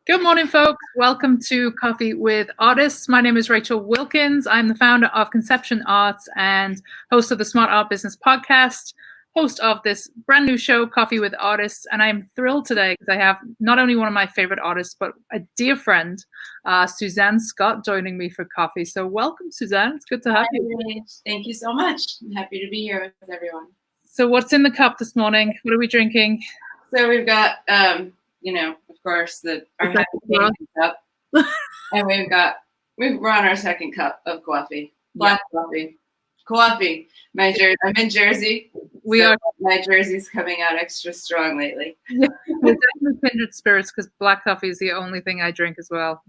Good morning, folks. Welcome to Coffee with Artists. My name is Rachel Wilkins. I'm the founder of Conception Arts and host of the Smart Art Business Podcast, host of this brand new show, Coffee with Artists. And I'm thrilled today because I have not only one of my favorite artists, but a dear friend, Suzanne Scott, joining me for coffee. So welcome, Suzanne. It's good to have you. Thank you so much. I'm happy to be here with everyone. So what's in the cup this morning? What are we drinking? So we've got, of course, our happy cup, and we're on our second cup of coffee, black coffee. I'm in Jersey. My Jersey's coming out extra strong lately. Yeah, we're definitely kindred spirits because black coffee is the only thing I drink as well.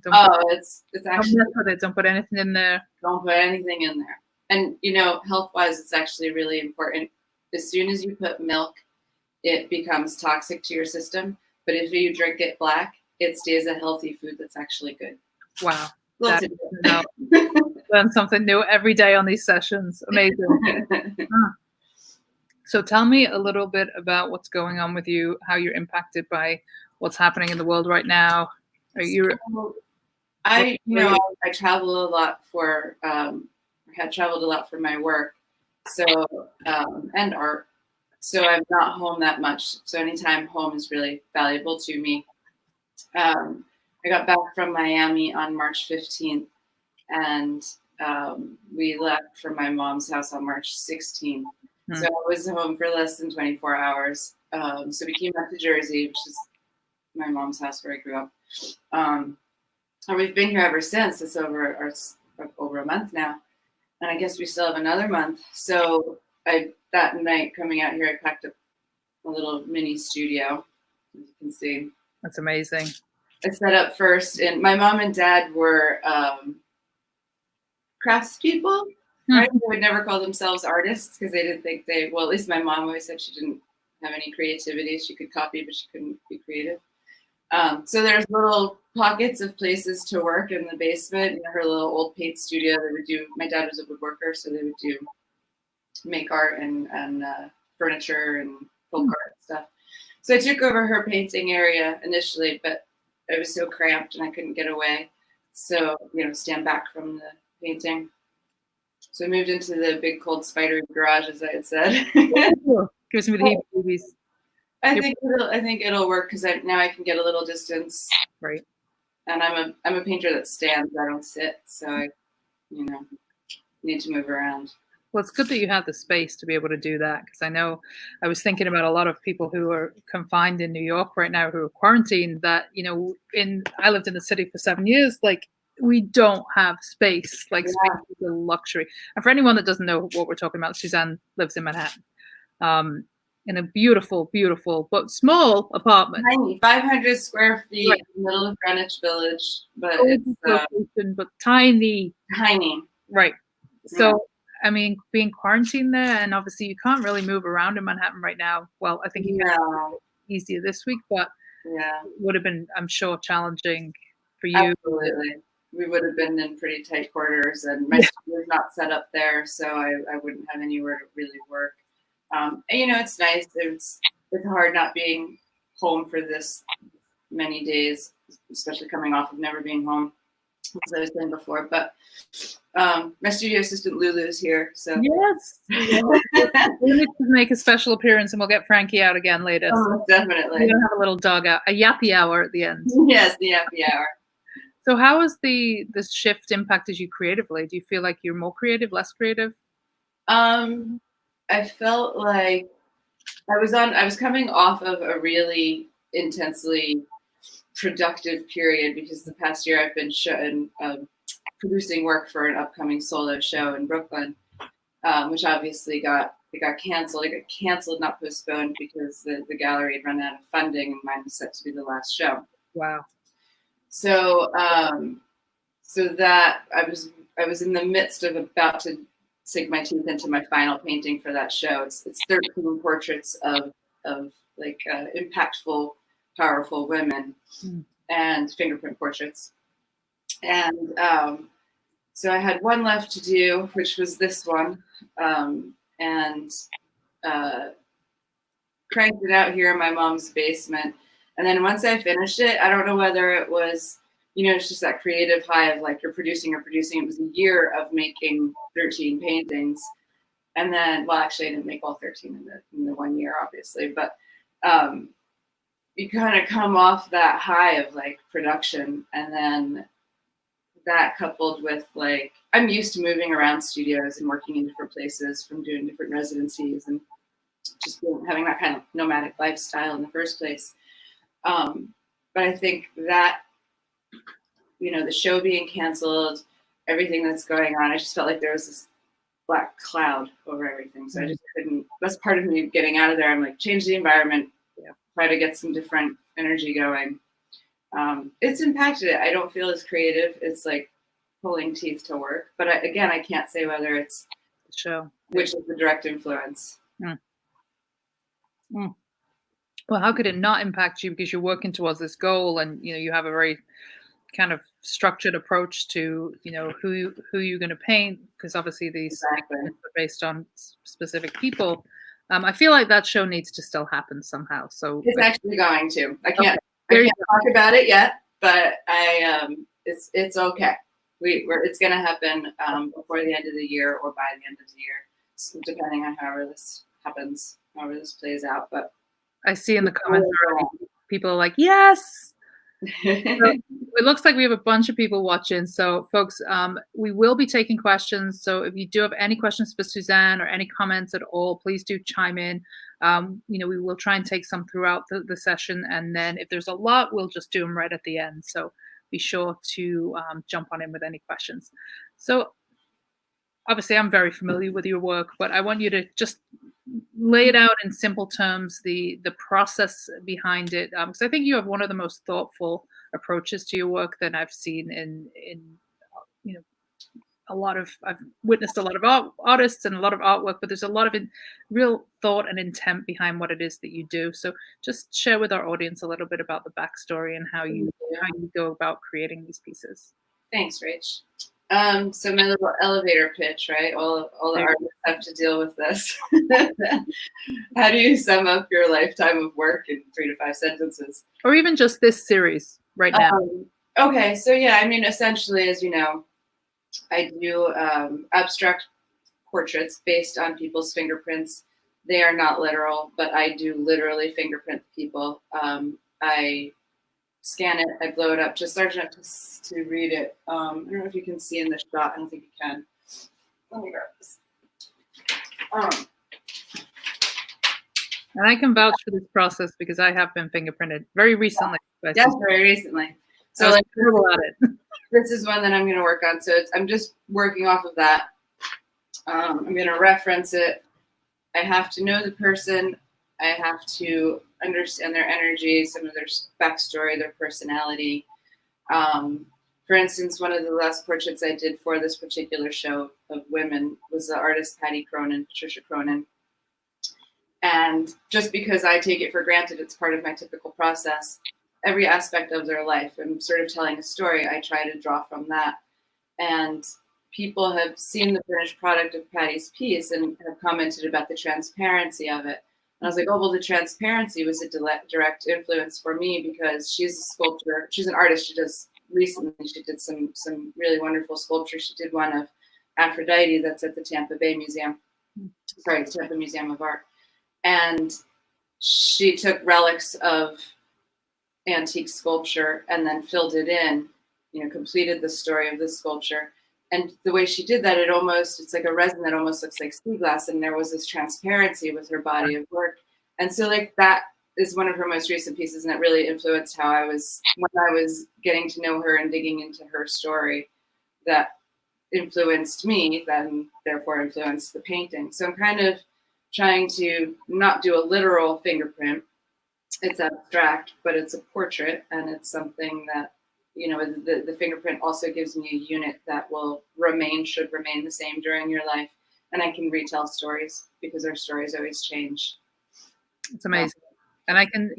It's actually don't put anything in there. Don't put anything in there. And health-wise, it's actually really important. As soon as you put milk, it becomes toxic to your system. But if you drink it black, it stays a healthy food that's actually good. Wow. Learn something new every day on these sessions. Amazing. So tell me a little bit about what's going on with you, how you're impacted by what's happening in the world right now. I travel a lot had traveled a lot for my work. So, and art. So I'm not home that much. So anytime home is really valuable to me. I got back from Miami on March 15th, and we left from my mom's house on March 16th. So I was home for less than 24 hours. So we came back to Jersey, which is my mom's house where I grew up. And we've been here ever since. It's over a month now. And I guess we still have another month. So that night coming out here, I packed up a little mini studio, as you can see. That's amazing. I set up first, and my mom and dad were craftspeople, right? They would never call themselves artists because they didn't think well, at least my mom always said she didn't have any creativity. She could copy, but she couldn't be creative. So there's little pockets of places to work in the basement. Her little old paint studio. They would do. My dad was a woodworker, so they would make art and furniture and folk art and stuff. So I took over her painting area initially, but it was so cramped and I couldn't get away. So stand back from the painting. So I moved into the big cold spidery garage, as I had said. Gives me the heebie-jeebies. I think it'll work because now I can get a little distance. Right. And I'm a painter that stands. I don't sit. So I, need to move around. Well, it's good that you have the space to be able to do that because I know I was thinking about a lot of people who are confined in New York right now who are quarantined that, I lived in the city for 7 years. Like, we don't have space. Like, space is a luxury. And for anyone that doesn't know what we're talking about, Suzanne lives in Manhattan. In a beautiful, beautiful, but small apartment. Tiny, 500 square feet in the middle of Greenwich Village, but but tiny. Tiny. Right. So, I mean, being quarantined there, and obviously you can't really move around in Manhattan right now. Well, I think you can easier this week, but it would have been, I'm sure, challenging for you. Absolutely. We would have been in pretty tight quarters, and my studio's not set up there, so I wouldn't have anywhere to really work. It's nice. It's hard not being home for this many days, especially coming off of never being home, as I was saying before. But my studio assistant Lulu is here, so yes, we need to make a special appearance, and we'll get Frankie out again later. Oh, definitely. We're gonna have a little dog out, a yappy hour at the end. Yes, the yappy hour. So, how has this shift impacted you creatively? Do you feel like you're more creative, less creative? I felt like I was coming off of a really intensely productive period because the past year I've been producing work for an upcoming solo show in Brooklyn, which obviously got canceled. It got canceled, not postponed, because the gallery had run out of funding and mine was set to be the last show. Wow. So that I was in the midst of about to sink my teeth into my final painting for that show. It's 13 portraits of impactful, powerful women and fingerprint portraits. And so I had one left to do, which was this one, and cranked it out here in my mom's basement. And then once I finished it, I don't know whether it was, it's just that creative high of like you're producing. It was a year of making 13 paintings. And then, well, actually I didn't make all 13 in the 1 year, obviously, but you kind of come off that high of like production, and then that coupled with like, I'm used to moving around studios and working in different places from doing different residencies and just having that kind of nomadic lifestyle in the first place. But I think that, the show being canceled, everything that's going on, I just felt like there was this black cloud over everything. So I just couldn't, that's part of me getting out of there. I'm like, change the environment, try to get some different energy going. It's impacted it. I don't feel as creative. It's like pulling teeth to work. But I can't say whether it's the show, which is the direct influence. Well, how could it not impact you, because you're working towards this goal, and you have a very kind of structured approach to who you're going to paint, because obviously these are based on specific people. I feel like that show needs to still happen somehow. So it's actually going to. I can't talk about it yet, but it's okay. It's going to happen before the end of the year or by the end of the year, depending on however this happens, however this plays out. But I see in the comments people are like, yes. So it looks like we have a bunch of people watching. So folks, we will be taking questions. So if you do have any questions for Suzanne or any comments at all, please do chime in. We will try and take some throughout the session. And then if there's a lot, we'll just do them right at the end. So be sure to jump on in with any questions. So obviously I'm very familiar with your work, but I want you to just lay it out in simple terms, the process behind it, because I think you have one of the most thoughtful approaches to your work that I've seen in I've witnessed a lot of artists and a lot of artwork, but there's a lot of real thought and intent behind what it is that you do. So just share with our audience a little bit about the backstory and how you go about creating these pieces. Thanks, Rach. So my little elevator pitch, right? All the artists have to deal with this. How do you sum up your lifetime of work in 3 to 5 sentences? Or even just this series right now. Okay, so yeah, I mean, essentially, as you know, I do abstract portraits based on people's fingerprints. They are not literal, but I do literally fingerprint people. I scan it, I blow it up just large enough to read it. I don't know if you can see in the shot. I don't think you can. Let me grab this. And I can vouch for this process because I have been fingerprinted very recently. Yes, very recently. So like, terrible at it. This is one that I'm going to work on. So I'm just working off of that. I'm going to reference it. I have to know the person. I have to understand their energy, some of their backstory, their personality. For instance, one of the last portraits I did for this particular show of women was the artist Patricia Cronin. And just because I take it for granted, it's part of my typical process, every aspect of their life, I'm sort of telling a story, I try to draw from that. And people have seen the finished product of Patty's piece and have commented about the transparency of it. And I was like, oh, well, the transparency was a direct influence for me because she's a sculptor. She's an artist. She did some really wonderful sculpture. She did one of Aphrodite that's at the Tampa Museum of Art. And she took relics of antique sculpture and then filled it in, completed the story of the sculpture. And the way she did that, it's like a resin that almost looks like sea glass. And there was this transparency with her body of work. And so like that is one of her most recent pieces. And it really influenced when I was getting to know her and digging into her story, that influenced me, then therefore influenced the painting. So I'm kind of trying to not do a literal fingerprint. It's abstract, but it's a portrait. And it's something that, the fingerprint also gives me a unit that should remain the same during your life. And I can retell stories because our stories always change. It's amazing. And I can,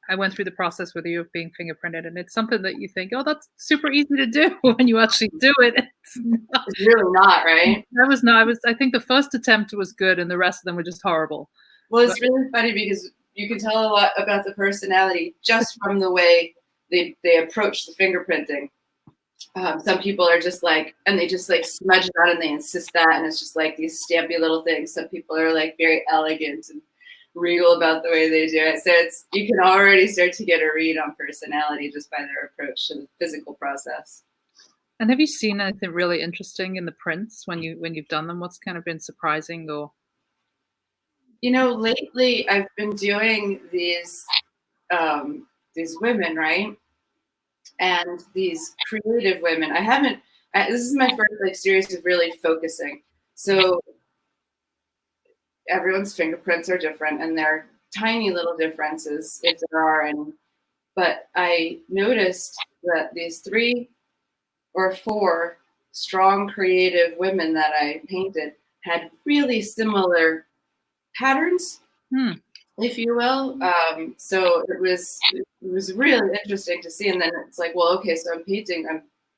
I went through the process with you of being fingerprinted, and it's something that you think, oh, that's super easy to do when you actually do it. It's really not, right? I think the first attempt was good and the rest of them were just horrible. Well, it's really funny because you can tell a lot about the personality just from the way they approach the fingerprinting. Some people are just like, and they just like smudge it out and they insist that, and it's just like these stampy little things. Some people are like very elegant and regal about the way they do it. So it's, you can already start to get a read on personality just by their approach to the physical process. And have you seen anything really interesting in the prints when you've done them? What's kind of been surprising or? You know, lately I've been doing these women, right? And these creative women. This is my first like series of really focusing. So everyone's fingerprints are different, and they're tiny little differences if there are any. But I noticed that these 3 or 4 strong creative women that I painted had really similar patterns, if you will. So it was really interesting to see. And then it's like, well, okay, so I'm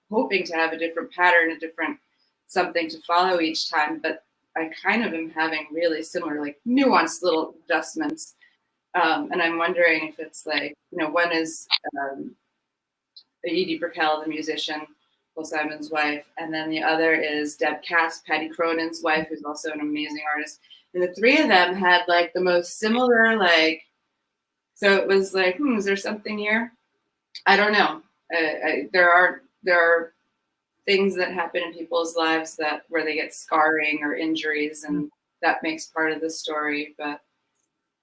hoping to have a different pattern, a different something to follow each time, but I kind of am having really similar, like nuanced little adjustments. And I'm wondering if it's like, you know, one is Edie Brickell, the musician, Paul Simon's wife, and then the other is Deb Cass, Patty Cronin's wife, who's also an amazing artist. And the 3 of them had like the most similar, like, so it was like, is there something here? I don't know. There are things that happen in people's lives where they get scarring or injuries, and that makes part of the story. But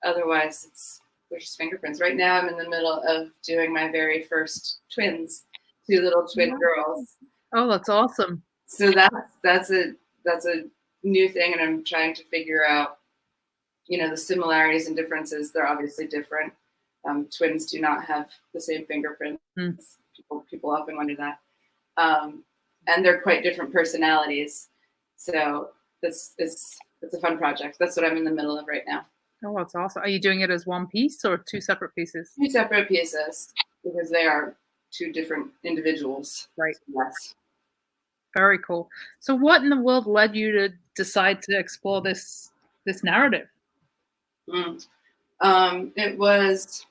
otherwise, they're just fingerprints. Right now, I'm in the middle of doing my very first twins, 2 little twin girls. Oh, that's awesome. So that's a new thing, and I'm trying to figure out, you know, the similarities and differences. They're obviously different. Twins do not have the same fingerprints. People often wonder that. And they're quite different personalities. So it's a fun project. That's what I'm in the middle of right now. Oh, that's awesome. Are you doing it as one piece or 2 separate pieces? 2 separate pieces, because they are 2 different individuals. Right. Yes. Very cool. So what in the world led you to decide to explore this narrative? It was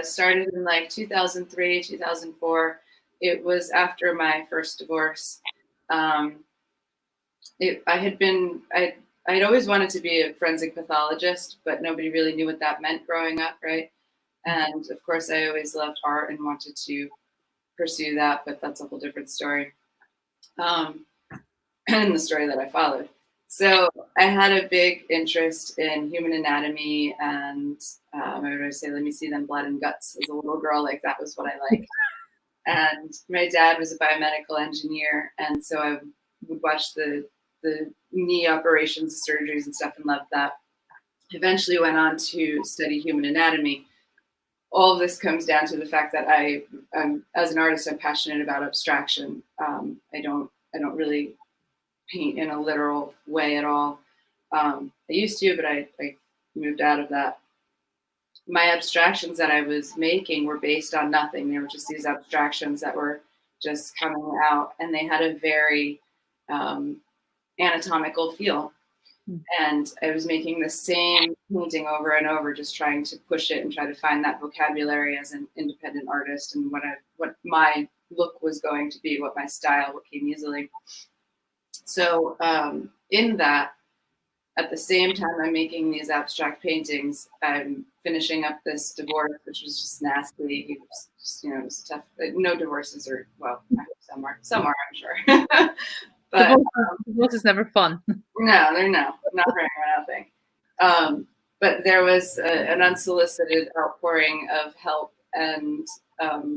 started in like 2003, 2004. It was after my first divorce. I'd always wanted to be a forensic pathologist, but nobody really knew what that meant growing up, right? And of course, I always loved art and wanted to pursue that, but that's a whole different story. And the story that I followed. So I had a big interest in human anatomy, and I would always say, let me see them blood and guts as a little girl. Like, that was what I liked. And my dad was a biomedical engineer, and so I would watch the knee operations, surgeries and stuff, and loved that. Eventually went on to study human anatomy. All of this comes down to the fact that as an artist, I'm passionate about abstraction. I don't really paint in a literal way at all. I used to, but I moved out of that. My abstractions that I was making were based on nothing. They were just these abstractions that were just coming out, and they had a very anatomical feel. And I was making the same painting over and over, just trying to push it and try to find that vocabulary as an independent artist, and what my look was going to be, what my style, what came easily. So in that, at the same time I'm making these abstract paintings, I'm finishing up this divorce, which was just nasty. It was just, it was tough. No divorces are, well, I hope some are, I'm sure. But divorce is never fun. No, they're not very nothing. But there was an unsolicited outpouring of help and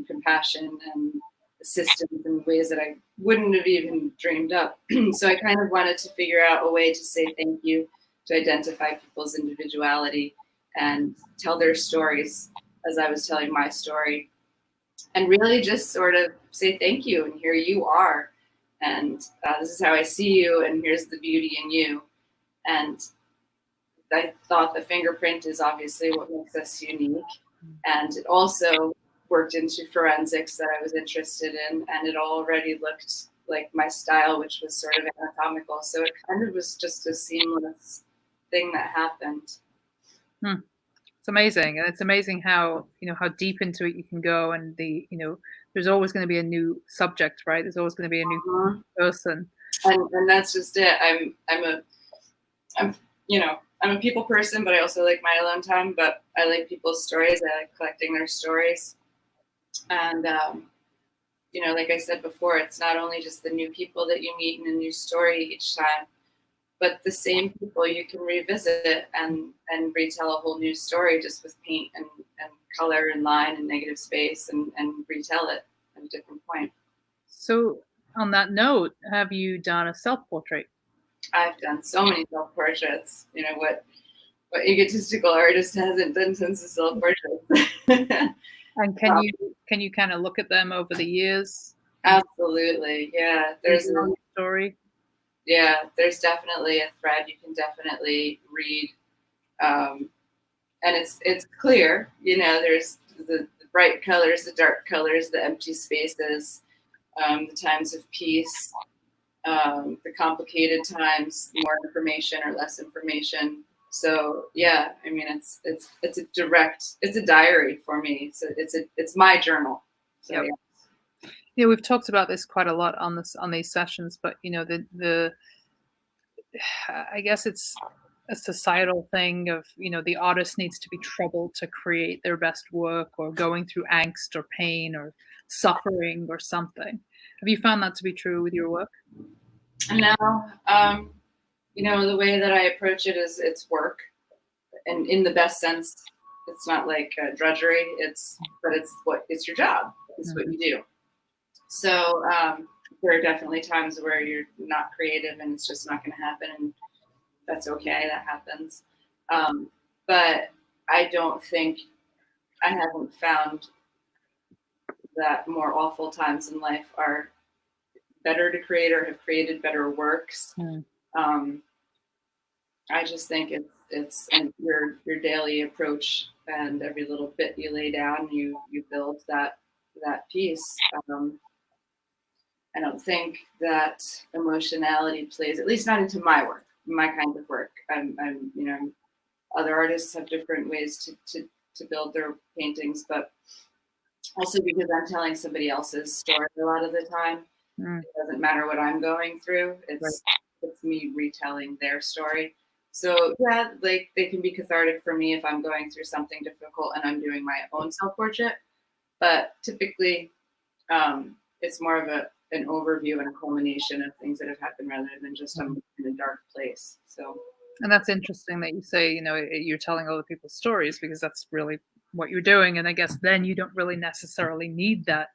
compassion and assistance in ways that I wouldn't have even dreamed up. So I kind of wanted to figure out a way to say thank you, to identify people's individuality and tell their stories as I was telling my story, and really just sort of say thank you, and here you are, and this is how I see you, and here's the beauty in you. And I thought the fingerprint is obviously what makes us unique, and it also worked into forensics that I was interested in, and it already looked like my style, which was sort of anatomical. So it kind of was just a seamless thing that happened. amazing, and it's amazing how how deep into it you can go, and there's always going to be a new subject, right? There's always going to be a new Mhm. person. And that's just it. I'm I'm a people person, but I also like my alone time. But I like people's stories. I like collecting their stories, and like I said before, it's not only just the new people that you meet in a new story each time, but the same people you can revisit and retell a whole new story just with paint and color and line and negative space and retell it at a different point. So, on that note, have you done a self-portrait? I've done so many self portraits. What egotistical artist hasn't done since the self portraits? And can you kind of look at them over the years and Absolutely, yeah. tell your story? There's definitely a thread you can definitely read, and it's clear. There's the bright colors, the dark colors, the empty spaces, the times of peace, the complicated times, more information or less information. So yeah, I mean it's a diary for me. So it's my journal. So Yep. yeah. Yeah, we've talked about this quite a lot on these sessions, but the I guess it's a societal thing of, the artist needs to be troubled to create their best work, or going through angst or pain or suffering or something. Have you found that to be true with your work? And now, the way that I approach it is it's work, and in the best sense, it's not like drudgery. But it's your job. It's what you do. So there are definitely times where you're not creative and it's just not going to happen, and that's okay. That happens. But I don't think I haven't found that more awful times in life are better to create or have created better works. Mm. I just think it's and your daily approach and every little bit you lay down, you build that piece. I don't think that emotionality plays, at least not into my work, my kind of work. Other artists have different ways to build their paintings, but also because I'm telling somebody else's story a lot of the time. Mm. It doesn't matter what I'm going through. Right. It's me retelling their story. So yeah, like they can be cathartic for me if I'm going through something difficult and I'm doing my own self-portrait. But typically, it's more of an overview and a culmination of things that have happened rather than just I'm in a dark place. So. And that's interesting that you say, you're telling other people's stories, because that's really what you're doing. And I guess then you don't really necessarily need that,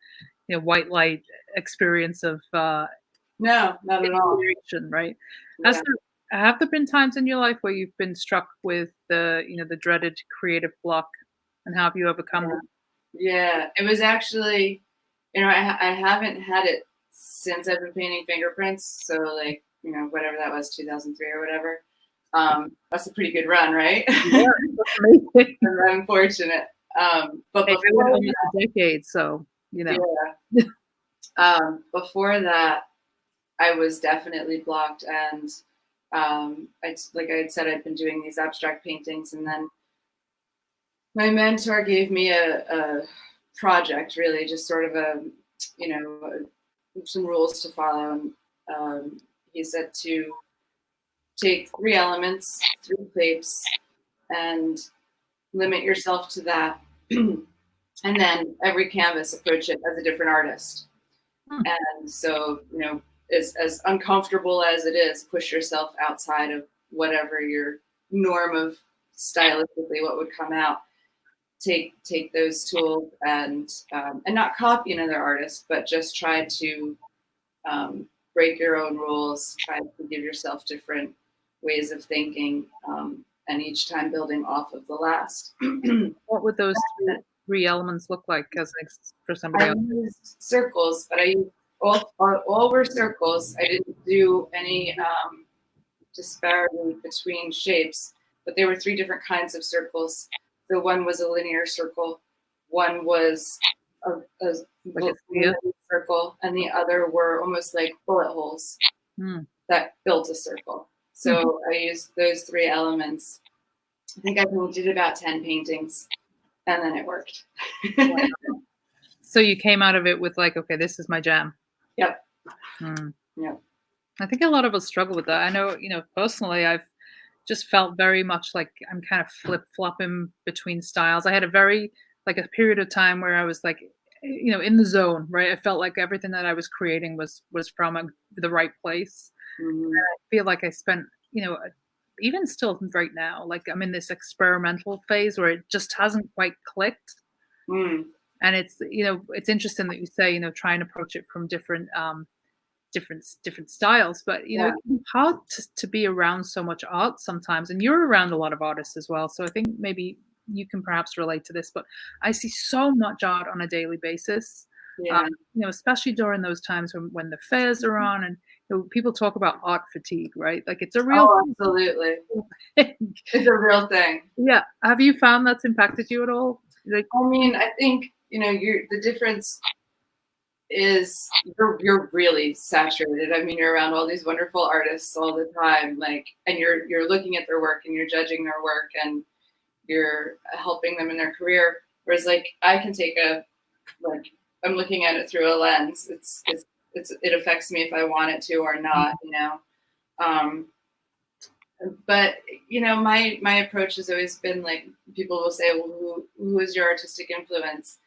white light experience of No, not at all. right? Yeah. Have there been times in your life where you've been struck with the dreaded creative block, and how have you overcome it? Yeah, it was actually, I haven't had it since I've been painting fingerprints. So like, whatever that was, 2003 or whatever. That's a pretty good run, right? Yeah, that's amazing. I'm fortunate. But Hey, before almost a decade, so yeah. Before that, I was definitely blocked, and like I had said, I'd been doing these abstract paintings, and then my mentor gave me a project, really, just sort of some rules to follow, and he said to take 3 elements, 3 shapes, and limit yourself to that. And then every canvas, approach it as a different artist. And so, as uncomfortable as it is, push yourself outside of whatever your norm of stylistically what would come out. Take those tools and not copy another artist, but just try to break your own rules, try to give yourself different ways of thinking, and each time building off of the last. What would those 3 elements look like for somebody I else? used circles, but I used all were circles. I didn't do any disparity between shapes, but there were 3 different kinds of circles. So one was a linear circle, one was a circle, and the other were almost like bullet holes that built a circle. So I used those 3 elements I think I did about 10 paintings, and then it worked. So you came out of it with like, okay, this is my jam. Yep. Mm. Yep. I think a lot of us struggle with that. I know, personally, I've just felt very much like I'm kind of flip-flopping between styles. I had a very like a period of time where I was like, in the zone, right? I felt like everything that I was creating was from the right place. Mm-hmm. I feel like I spent, even still right now, like I'm in this experimental phase where it just hasn't quite clicked. Mm. And it's interesting that you say, try and approach it from different styles, but Yeah. it's hard to be around so much art sometimes, and you're around a lot of artists as well, so I think maybe you can perhaps relate to this, but I see so much art on a daily basis. Yeah. Especially during those times when the fairs are on, and people talk about art fatigue, right? Like it's a real Oh, absolutely. thing. It's a real thing. Yeah, have you found that's impacted you at all? Like, I mean, I think, the difference is you're really saturated. I mean, you're around all these wonderful artists all the time, like, and you're looking at their work and you're judging their work and you're helping them in their career. Whereas, like, I can take I'm looking at it through a lens. It affects me if I want it to or not, Um, but my approach has always been like, people will say, well, who is your artistic influence?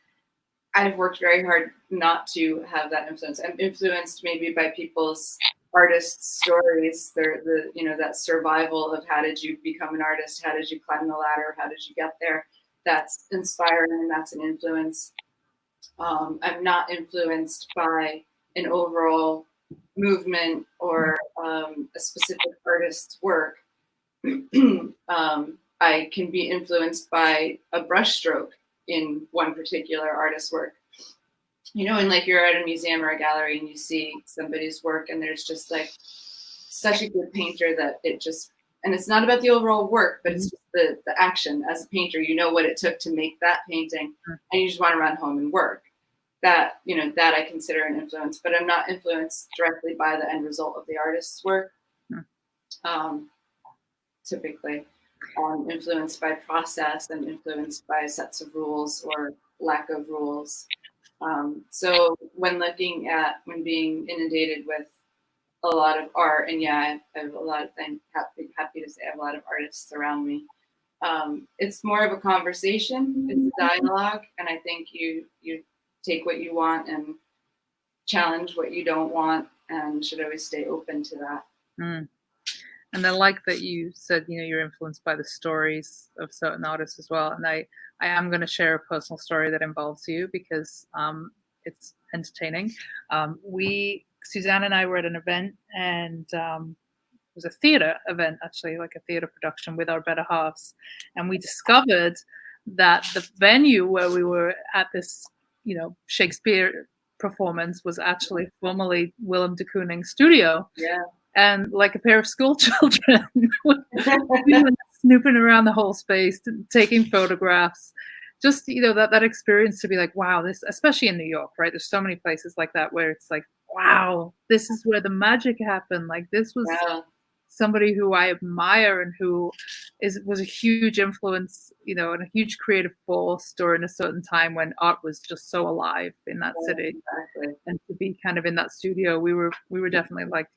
I've worked very hard not to have that influence. I'm influenced maybe by people's artist stories. That survival of how did you become an artist? How did you climb the ladder? How did you get there? That's inspiring and that's an influence. I'm not influenced by an overall movement or a specific artist's work. I can be influenced by a brushstroke in one particular artist's work. And like you're at a museum or a gallery and you see somebody's work and there's just like such a good painter that and it's not about the overall work, but it's just the action. As a painter, you know what it took to make that painting, and you just want to run home and work. That I consider an influence, but I'm not influenced directly by the end result of the artist's work. Typically, influenced by process and influenced by sets of rules or lack of rules. So when being inundated with a lot of art, and I have a lot of things, happy to say I have a lot of artists around me. It's more of a conversation, it's a dialogue, and I think you take what you want and challenge what you don't want, and should always stay open to that. And I like that you said, you're influenced by the stories of certain artists as well. And I am going to share a personal story that involves you because it's entertaining. Suzanne and I were at an event, and it was a theater event, actually, like a theater production with our better halves. And we discovered that the venue where we were at this, Shakespeare performance was actually formerly Willem de Kooning's studio. Yeah. And like a pair of school children, snooping around the whole space, taking photographs. Just, that experience to be like, wow, this, especially in New York, right? There's so many places like that where it's like, wow, this is where the magic happened. Like this was somebody who I admire and who was a huge influence, and a huge creative force during a certain time when art was just so alive in that city. Exactly. And to be kind of in that studio, we were definitely like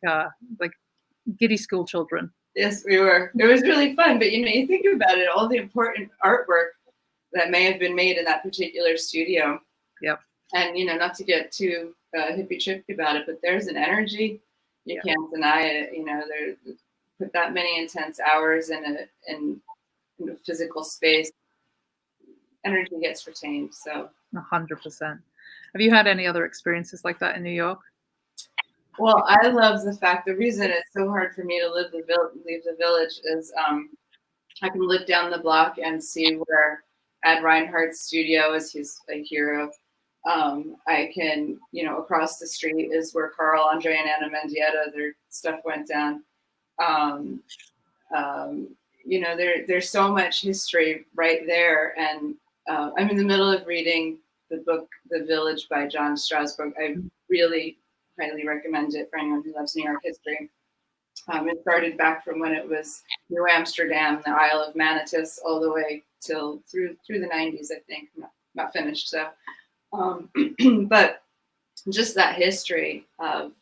giddy school children. Yes, we were. It was really fun, but you think about it, all the important artwork that may have been made in that particular studio. Yep. And not to get too hippie trippy about it, but there's an energy. You can't deny it. There put that many intense hours in a physical space, energy gets retained. So 100%. Have you had any other experiences like that in New York? Well, I love the fact, the reason it's so hard for me to leave the village is I can look down the block and see where Ed Reinhardt's studio is. He's a hero. I can, across the street is where Carl Andre and Anna Mendieta, their stuff went down. There's so much history right there. And I'm in the middle of reading the book, The Village by John Strasberg. I really highly recommend it for anyone who loves New York history. It started back from when it was New Amsterdam, the Isle of Manatus, all the way till through the 90s, I think. Not finished, so. But just that history of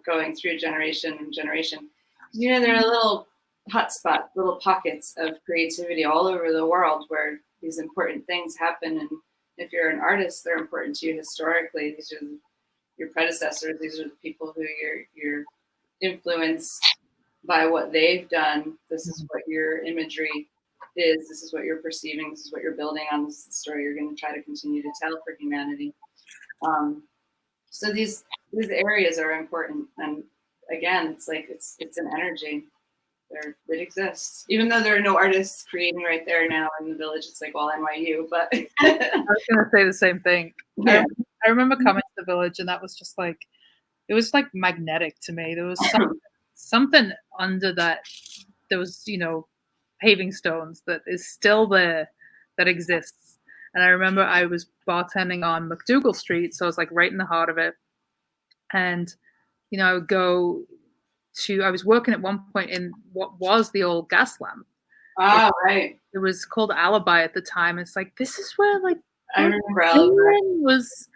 going through generation and generation. There are little hotspots, little pockets of creativity all over the world where these important things happen. And if you're an artist, they're important to you historically. These are your predecessors. These are the people who you're influenced by what they've done. This is what your imagery is. This is what you're perceiving. This is what you're building on. This is the story you're going to try to continue to tell for humanity. So these areas are important. And again, it's like it's an energy. It exists. Even though there are no artists creating right there now in the village, it's like, well, NYU, but I was going to say the same thing. Yeah. I remember coming to the village, and that was just like, it was like magnetic to me. There was something under that. There was, paving stones that is still there, that exists. And I remember I was bartending on McDougal Street, so I was like right in the heart of it. And, I would go I was working at one point in what was the old gas lamp. Oh, right. It was called Alibi at the time. It's like, this is where like I remember Alibi was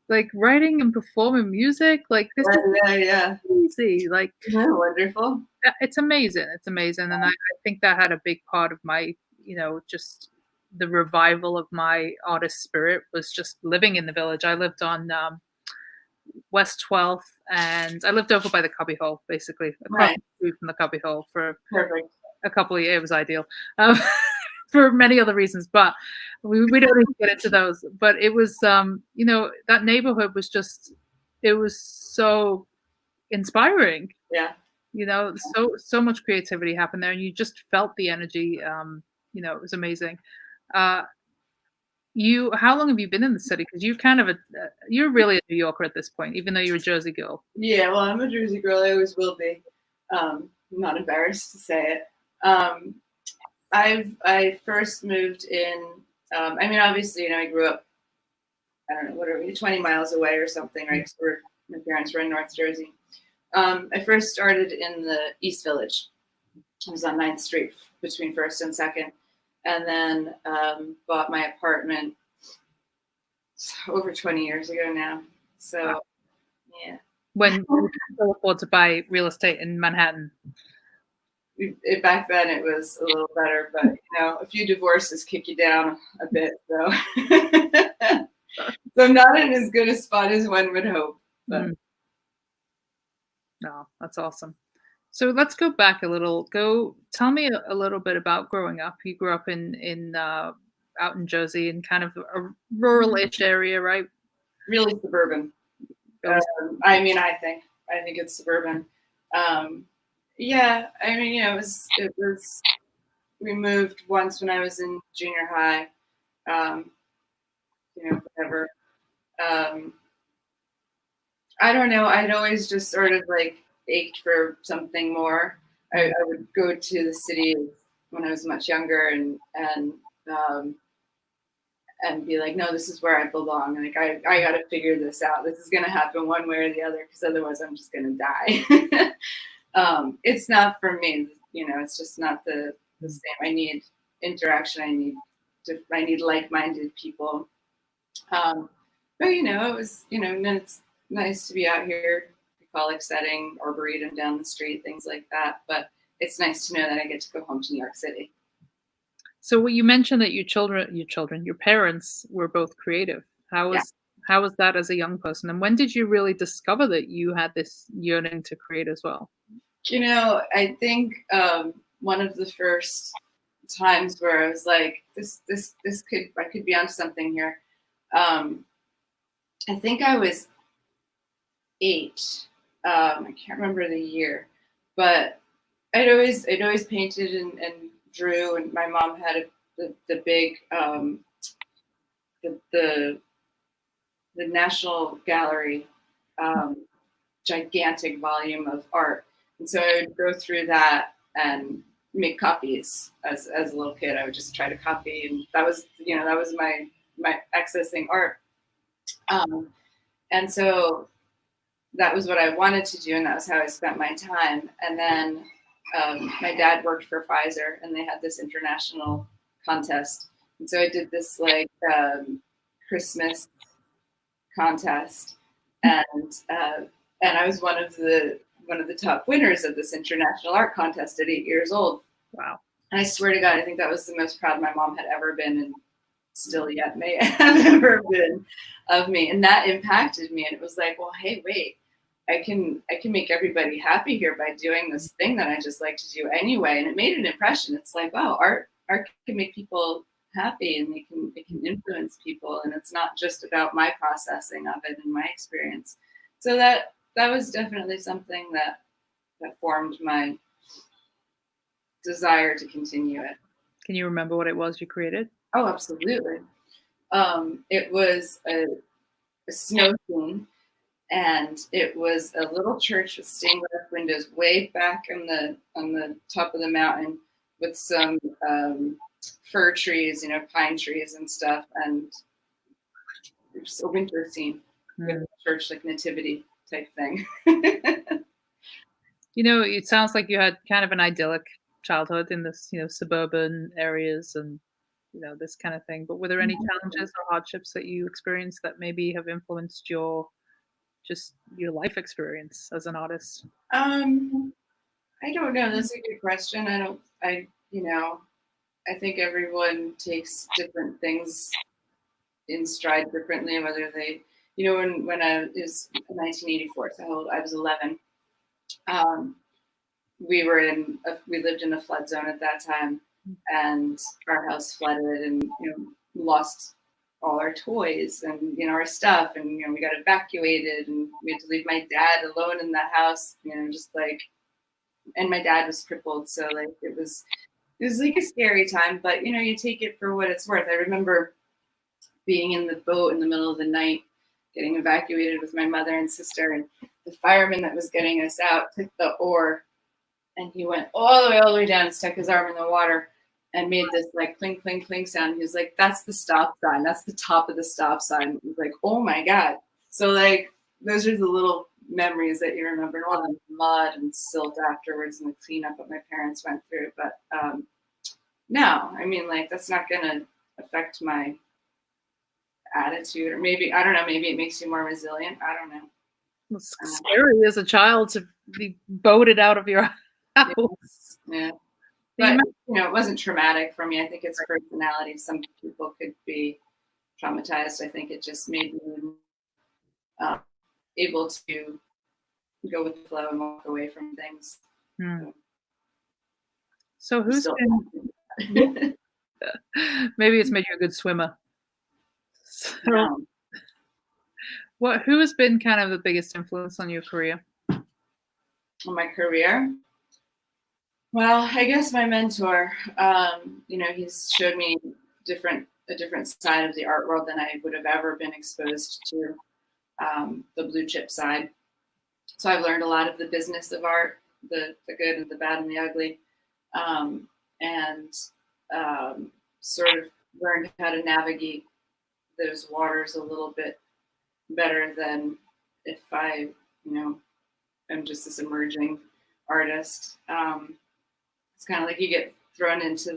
like writing and performing music. Like this is crazy. Like, wonderful. It's amazing. It's amazing. And I think that had a big part of my, just the revival of my artist spirit was just living in the village. I lived on West 12th, and I lived over by the Cubby Hole, basically, across the street from the Cubby Hole for a couple of years. It was ideal for many other reasons, but we don't need to get into those. But it was, that neighborhood was just, it was so inspiring. Yeah. So much creativity happened there, and you just felt the energy. It was amazing. How long have you been in the city? Because you're really a New Yorker at this point, even though you're a Jersey girl. Yeah, well, I'm a Jersey girl. I always will be. I'm not embarrassed to say it. I first moved in. Obviously, I grew up. I don't know, what are we, 20 miles away or something, right? So my parents were in North Jersey. I first started in the East Village. I was on 9th Street between 1st and 2nd. And then bought my apartment over 20 years ago now. So, yeah. When you could still afford to buy real estate in Manhattan? Back then it was a little better, but, a few divorces kick you down a bit. So, so I'm not in as good a spot as one would hope. But. No, that's awesome. So let's go back a little. Tell me a little bit about growing up. You grew up in out in Jersey, in kind of a rural-ish area, right? Really suburban. I think it's suburban. It was. We moved once when I was in junior high. Whatever. I don't know. I'd always just sort of like ached for something more. I would go to the city when I was much younger and be like, no, this is where I belong. Like I got to figure this out. This is going to happen one way or the other, because otherwise I'm just going to die. It's not for me. It's just not the same. I need interaction. I need like-minded people. But it was, and it's nice to be out here. Bucolic setting, Arboretum down the street, things like that. But it's nice to know that I get to go home to New York City. So you mentioned that your parents were both creative. How was that as a young person? And when did you really discover that you had this yearning to create as well? I think one of the first times where I was like, I could be onto something here. I think I was 8. I can't remember the year, but I'd always painted and drew, and my mom had the big the National Gallery gigantic volume of art, and so I would go through that and make copies. As a little kid, I would just try to copy, and that was my accessing art, and so that was what I wanted to do, and that was how I spent my time. And then my dad worked for Pfizer, and they had this international contest, and so I did this like Christmas contest, and I was one of the top winners of this international art contest at 8 years old. Wow. And I swear to God, I think that was the most proud my mom had ever been, and still yet may have ever been, of me. And that impacted me. And it was like, well, hey, wait, I can make everybody happy here by doing this thing that I just like to do anyway. And it made an impression. It's like, wow, art can make people happy, and it can influence people, and it's not just about my processing of it and my experience. So that was definitely something that formed my desire to continue it. Can you remember what it was you created? Oh, absolutely. It was a snow scene, and it was a little church with stained glass windows way back on the top of the mountain, with some fir trees, pine trees and stuff, and it was a winter scene with a church, like nativity type thing. It sounds like you had kind of an idyllic childhood in this, suburban areas and, this kind of thing. But were there any challenges or hardships that you experienced that maybe have influenced your life experience as an artist? I don't know. That's a good question. I think everyone takes different things in stride differently, whether they, when it was 1984, so I was 11. We lived in a flood zone at that time, and our house flooded, and lost all our toys and our stuff, and we got evacuated, and we had to leave my dad alone in the house, and my dad was crippled, so like it was like a scary time, but you take it for what it's worth. I remember being in the boat in the middle of the night, getting evacuated with my mother and sister, and the fireman that was getting us out took the oar, and he went all the way down and stuck his arm in the water and made this like clink, clink, clink sound. He was like, "That's the stop sign. That's the top of the stop sign." He was like, "Oh my God." So like, those are the little memories that you remember, and all the mud and silt afterwards and the cleanup that my parents went through. But no, I mean, like, that's not going to affect my attitude, or maybe, I don't know, maybe it makes you more resilient. I don't know. It's scary as a child to be boated out of your house. Yeah. But, it wasn't traumatic for me. I think it's personality. Some people could be traumatized. I think it just made me able to go with the flow and walk away from things. So who's been... Maybe it's made you a good swimmer. So, who has been kind of the biggest influence on your career? On my career? Well, I guess my mentor, he's showed me a different side of the art world than I would have ever been exposed to, the blue chip side. So I've learned a lot of the business of art, the good and the bad and the ugly, and sort of learned how to navigate those waters a little bit better than if I, am just this emerging artist. It's kind of like you get thrown into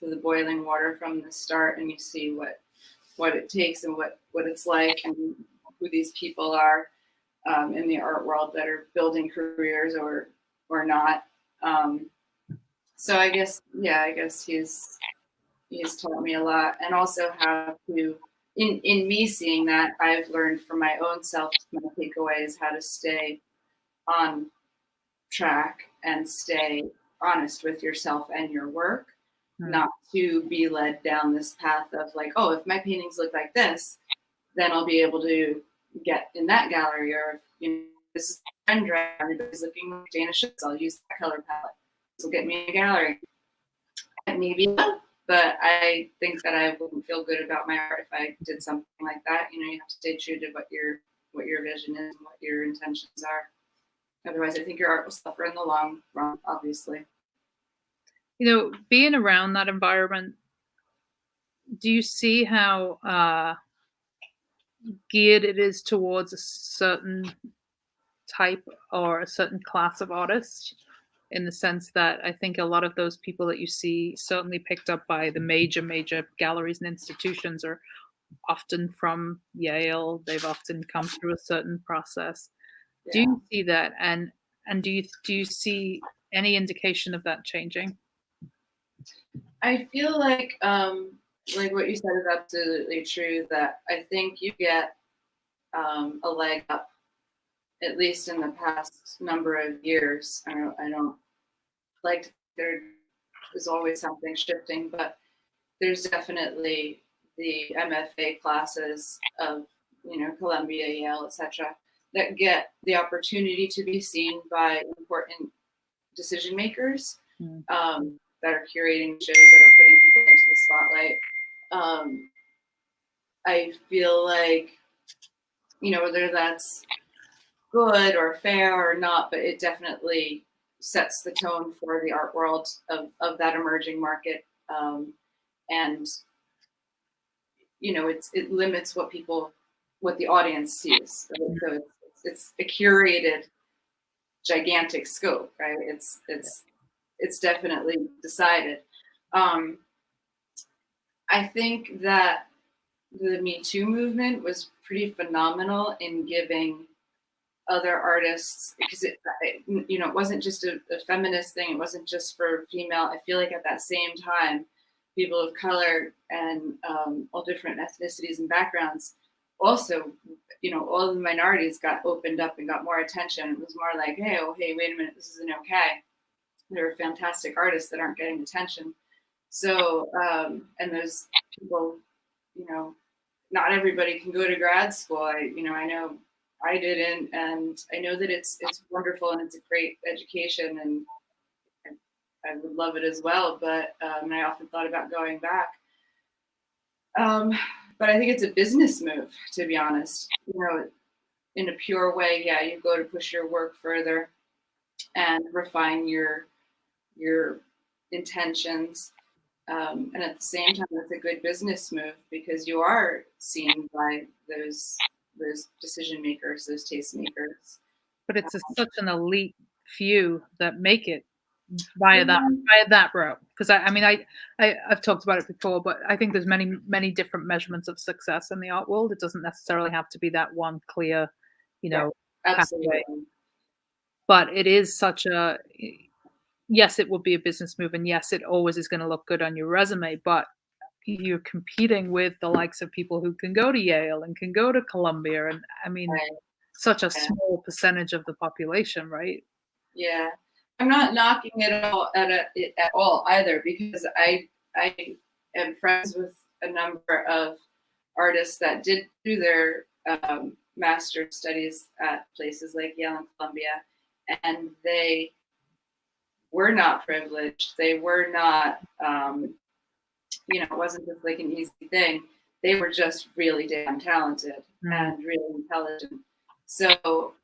the boiling water from the start, and you see what it takes and what it's like, and who these people are in the art world that are building careers or not. So I guess he's taught me a lot, and also how to, in me seeing that, I've learned for my own self, my takeaway is how to stay on track and stay honest with yourself and your work, not to be led down this path of like, oh, if my paintings look like this, then I'll be able to get in that gallery, or this is trend right, everybody's looking like Dana Schutz, I'll use that color palette. This will get me a gallery. Maybe not, but I think that I wouldn't feel good about my art if I did something like that. You have to stay true to what your vision is and what your intentions are. Otherwise, I think your art will suffer in the long run, obviously. Being around that environment, do you see how geared it is towards a certain type or a certain class of artists, in the sense that I think a lot of those people that you see certainly picked up by the major galleries and institutions are often from Yale. They've often come through a certain process. Do Yeah. you see that? And do you see any indication of that changing? I feel like what you said is absolutely true, that I think you get a leg up, at least in the past number of years. I don't like, there is always something shifting, but there's definitely the MFA classes of, Columbia, Yale, etc., that get the opportunity to be seen by important decision makers, Mm. that are curating shows, that are putting people into the spotlight. I feel like, whether that's good or fair or not, but it definitely sets the tone for the art world of that emerging market. And, it limits what the audience sees. So it's a curated, gigantic scope, right? It's definitely decided. Um, I think that the Me Too movement was pretty phenomenal in giving other artists, because it wasn't just a feminist thing. It wasn't just for female. I feel like at that same time, people of color and all different ethnicities and backgrounds also, all the minorities got opened up and got more attention. It was more like, hey, wait a minute, this isn't okay. There are fantastic artists that aren't getting attention. So, and those people, not everybody can go to grad school. I know I didn't, and I know that it's wonderful and it's a great education, and I would love it as well. But I often thought about going back. But I think it's a business move, to be honest. In a pure way, yeah, you go to push your work further and refine your intentions. And at the same time, it's a good business move, because you are seen by those decision makers, those taste makers. But it's such an elite few that make it via that route. Because I've talked about it before, but I think there's many different measurements of success in the art world. It doesn't necessarily have to be that one clear, Yeah, pathway. absolutely. But it is such a, yes, it would be a business move, and yes, it always is going to look good on your resume. But you're competing with the likes of people who can go to Yale and can go to Columbia, and Right. such a Yeah. small percentage of the population, right? Yeah, I'm not knocking it all either, because I am friends with a number of artists that did do their master's studies at places like Yale and Columbia, and they were not privileged. They were not, it wasn't just like an easy thing. They were just really damn talented and really intelligent. So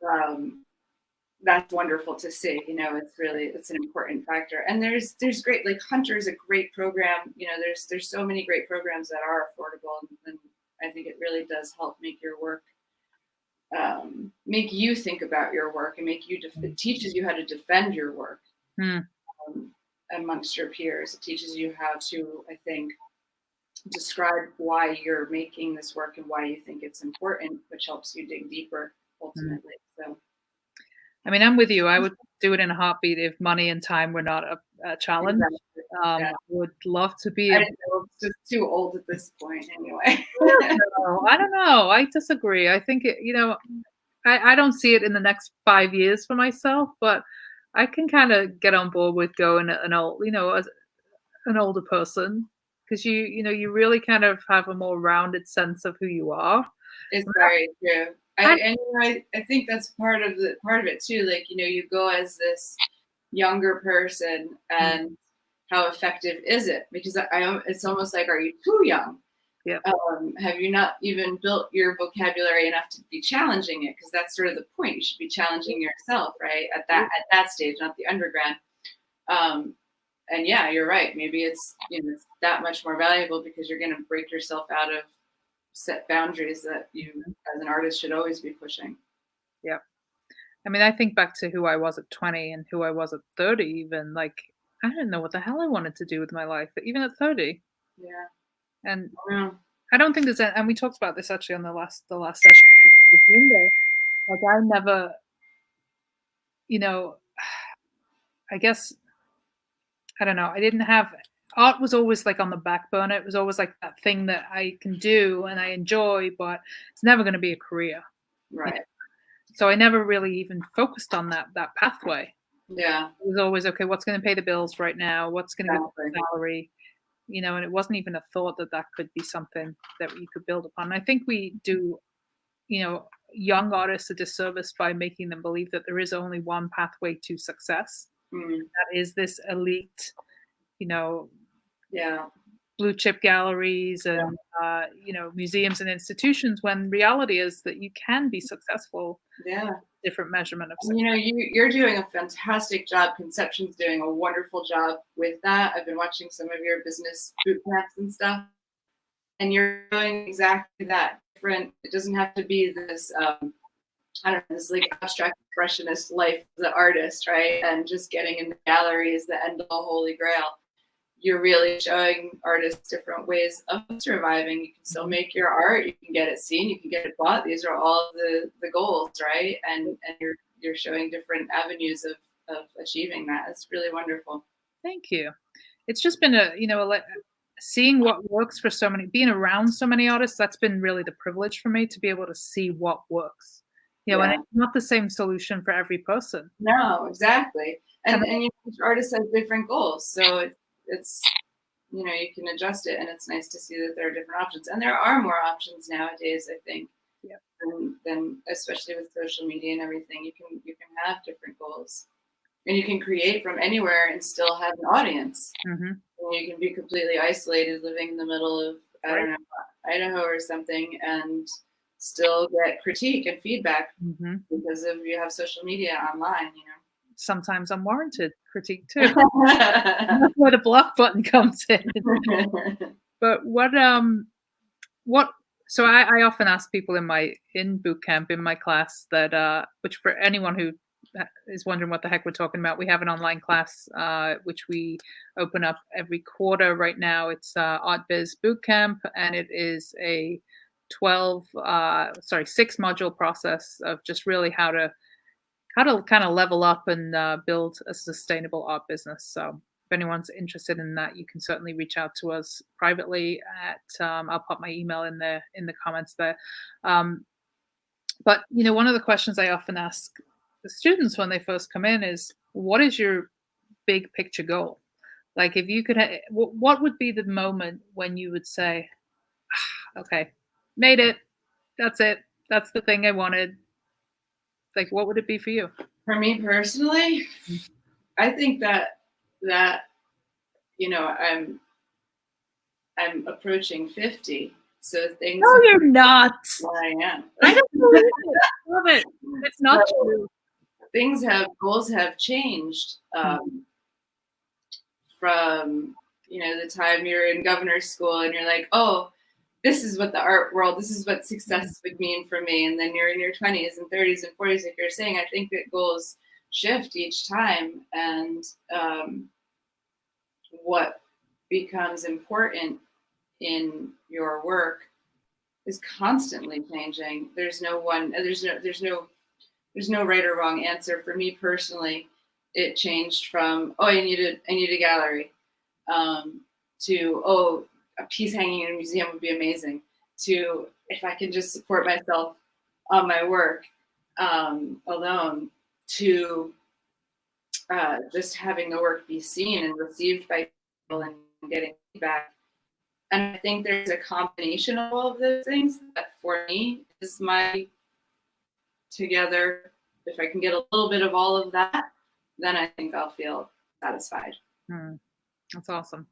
that's wonderful to see. It's an important factor. And there's great, like Hunter is a great program. There's so many great programs that are affordable, and I think it really does help make your work, make you think about your work, and it teaches you how to defend your work amongst your peers. It teaches you how to, I think, describe why you're making this work and why you think it's important, which helps you dig deeper ultimately. So, I'm with you. I would do it in a heartbeat if money and time were not a challenge. exactly. Yeah. I would love to be. I didn't know, it's just too old at this point anyway. I don't know. I disagree. I think I don't see it in the next 5 years for myself, but I can kind of get on board with going as an older person, because you really kind of have a more rounded sense of who you are. It's very true. I think that's part of it too. Like, you go as this younger person, and how effective is it? Because it's almost like, are you too young? Yeah. Have you not even built your vocabulary enough to be challenging it? Because that's sort of the point. You should be challenging yourself, right? At that stage, not the undergrad. And yeah, you're right. Maybe it's it's that much more valuable, because you're going to break yourself out of set boundaries that you, as an artist, should always be pushing. Yeah. I mean, I think back to who I was at 20 and who I was at 30 even, like, I didn't know what the hell I wanted to do with my life, even at 30. Yeah. And Yeah. I don't think there's a and we talked about this actually on the last session with Linda. Like, I never, you know, I guess, I don't know, I didn't have art was always, like, on the back burner. It was always, like, that thing that I can do and I enjoy, but it's never gonna be a career, you know? Right. So I never really even focused on that pathway. Yeah. It was always, "Okay, what's gonna pay the bills right now? What's gonna give me Exactly. a salary?" And it wasn't even a thought that that could be something that you could build upon. I think we do, young artists a disservice by making them believe that there is only one pathway to success. Mm. That is this elite, you know, Yeah. blue chip galleries Yeah. and, museums and institutions, when reality is that you can be successful, Yeah. different measurement of And, success. you're doing a fantastic job. Conception's doing a wonderful job with that. I've been watching some of your business boot camps and stuff, and you're doing exactly that. Different. It doesn't have to be this, I don't know, this like abstract expressionist life as an artist, right? And just getting in the gallery is the end all holy grail. You're really showing artists different ways of surviving. You can still make your art, you can get it seen, you can get it bought. These are all the goals, right? And you're showing different avenues of achieving that. It's really wonderful. Thank you. It's just been seeing what works for so many, being around so many artists, that's been really the privilege for me to be able to see what works. And Yeah. it's not the same solution for every person. No, exactly. And And each artist has different goals. So it's you can adjust it, and it's nice to see that there are different options. And there are more options nowadays, I think. yeah, Than especially with social media and everything. You can have different goals. And you can create from anywhere and still have an audience. hmm And you can be completely isolated living in the middle of, I right. don't know, Idaho or something, and still get critique and feedback hmm because of you have social media online, Sometimes unwarranted critique too. That's where the block button comes in. But what so I often ask people in boot camp in my class that which for anyone who is wondering what the heck we're talking about, we have an online class which we open up every quarter. Right now it's Art Biz Boot Camp, and it is a 6 module process of just really how to kind of level up and build a sustainable art business. So if anyone's interested in that, you can certainly reach out to us privately at I'll pop my email in the comments there. Um, but one of the questions I often ask the students when they first come in is, what is your big picture goal? Like, if you could, what would be the moment when you would say, okay, made it, that's it, that's the thing I wanted. Like, what would it be for you? For me personally, I think that I'm approaching 50, so things. No, you're not. I am. I don't believe it. Love it. It's not So true. goals have changed from the time you're in governor's school and you're like, oh, this is what the art world, this is what success would mean for me, and then you're in your 20s and 30s and 40s, like you're saying. I think that goals shift each time, and what becomes important in your work is constantly changing. There's no right or wrong answer. For me personally, it changed from, oh, I need a gallery, to, oh, a piece hanging in a museum would be amazing, to, if I can just support myself on my work alone, to just having the work be seen and received by people and getting feedback. And I think there's a combination of all of those things that for me is my together. If I can get a little bit of all of that, then I think I'll feel satisfied. That's awesome.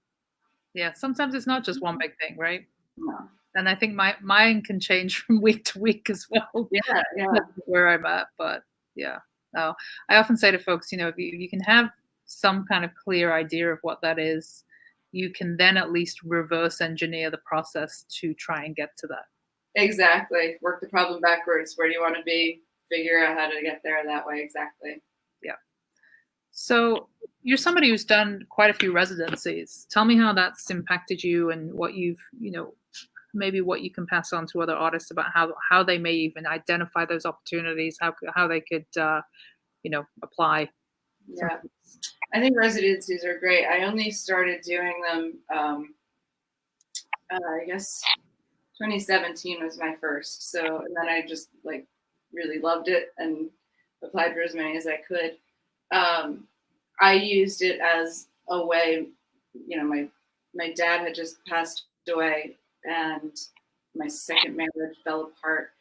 Yeah, sometimes it's not just one big thing, right? No. And I think mine can change from week to week as well. Yeah, yeah. Where I'm at, but yeah. No, I often say to folks, if you can have some kind of clear idea of what that is, you can then at least reverse engineer the process to try and get to that. Exactly. Work the problem backwards. Where do you want to be figure out how to get there that way. Exactly. Yeah. So you're somebody who's done quite a few residencies. Tell me how that's impacted you and what you've, maybe what you can pass on to other artists about how they may even identify those opportunities, how they could, apply. Yeah. I think residencies are great. I only started doing them, I guess 2017 was my first. So, and then I just like really loved it and applied for as many as I could. I used it as a way, my dad had just passed away and my second marriage fell apart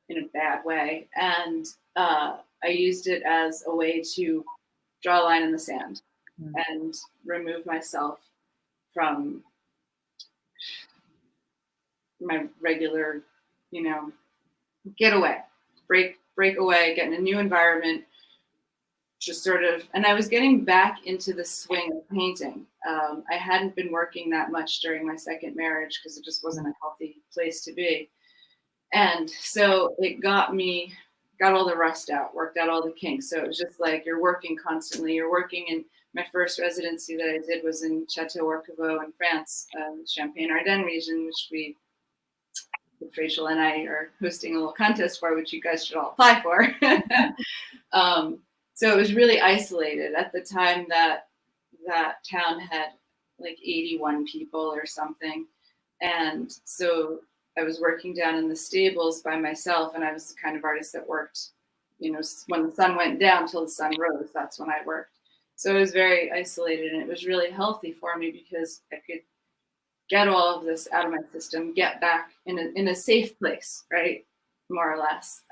in a bad way. And I used it as a way to draw a line in the sand and remove myself from my regular, get away, break away, get in a new environment, just sort of, and I was getting back into the swing of painting. I hadn't been working that much during my second marriage because it just wasn't a healthy place to be. And so it got all the rust out, worked out all the kinks. So it was just like you're working constantly. You're working in my first residency that I did was in Chateau Orcevaux in France, Champagne-Ardenne region, which Rachel and I are hosting a little contest for, which you guys should all apply for. So it was really isolated at the time. That town had like 81 people or something. And so I was working down in the stables by myself, and I was the kind of artist that worked, when the sun went down till the sun rose, that's when I worked. So it was very isolated, and it was really healthy for me because I could get all of this out of my system, get back in a safe place, right? More or less,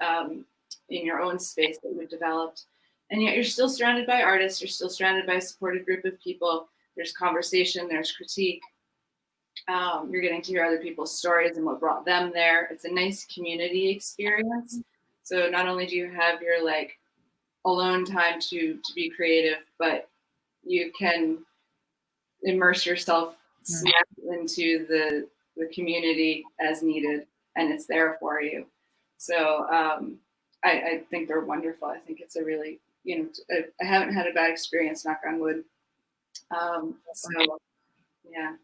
in your own space that you developed. And yet you're still surrounded by artists, you're still surrounded by a supportive group of people. There's conversation, there's critique. You're getting to hear other people's stories and what brought them there. It's a nice community experience. So not only do you have your like alone time to be creative, but you can immerse yourself into the community as needed, and it's there for you. So I think they're wonderful. I think it's a really, I haven't had a bad experience, knock on wood. So yeah.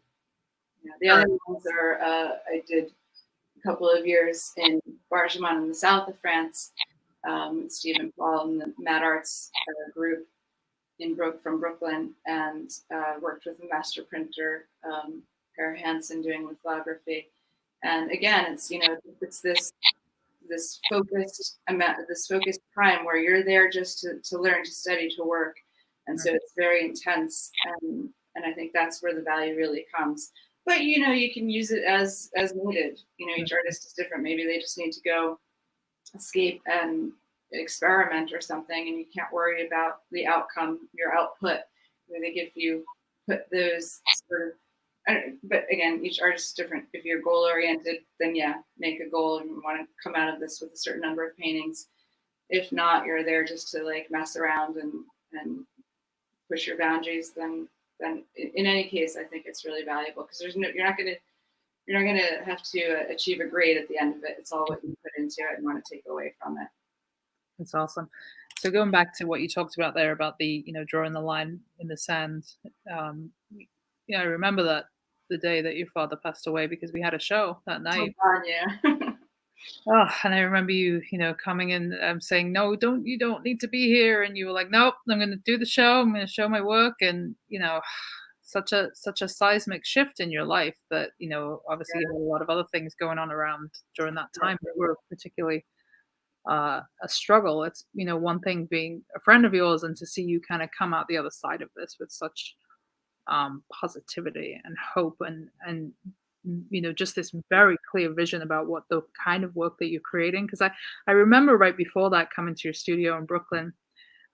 The other ones are, I did a couple of years in Bargemont in the south of France, Stephen Paul and the Mad Arts group from Brooklyn, and worked with a master printer, Per Hansen, doing lithography. And again, it's it's this focused time where you're there just to learn, to study, to work, and so it's very intense. And I think that's where the value really comes. But you can use it as needed. Each artist is different. Maybe they just need to go escape and experiment or something, and you can't worry about the outcome, your output. They give you put those sort of. But again, each artist is different. If you're goal oriented, then make a goal and you want to come out of this with a certain number of paintings. If not, you're there just to like mess around and push your boundaries. Then in any case, I think it's really valuable because you're not gonna have to achieve a grade at the end of it. It's all what you put into it and want to take away from it. That's awesome. So going back to what you talked about there about the drawing the line in the sand, I remember that the day that your father passed away because we had a show that night. Oh, yeah. Oh, and I remember you, coming in saying, "No, you don't need to be here," and you were like, "Nope, I'm going to do the show. I'm going to show my work," and such a seismic shift in your life that obviously you had a lot of other things going on around during that time that were particularly a struggle. It's one thing being a friend of yours and to see you kind of come out the other side of this with such positivity and hope and just this very clear vision about what the kind of work that you're creating. Because I remember right before that coming to your studio in Brooklyn,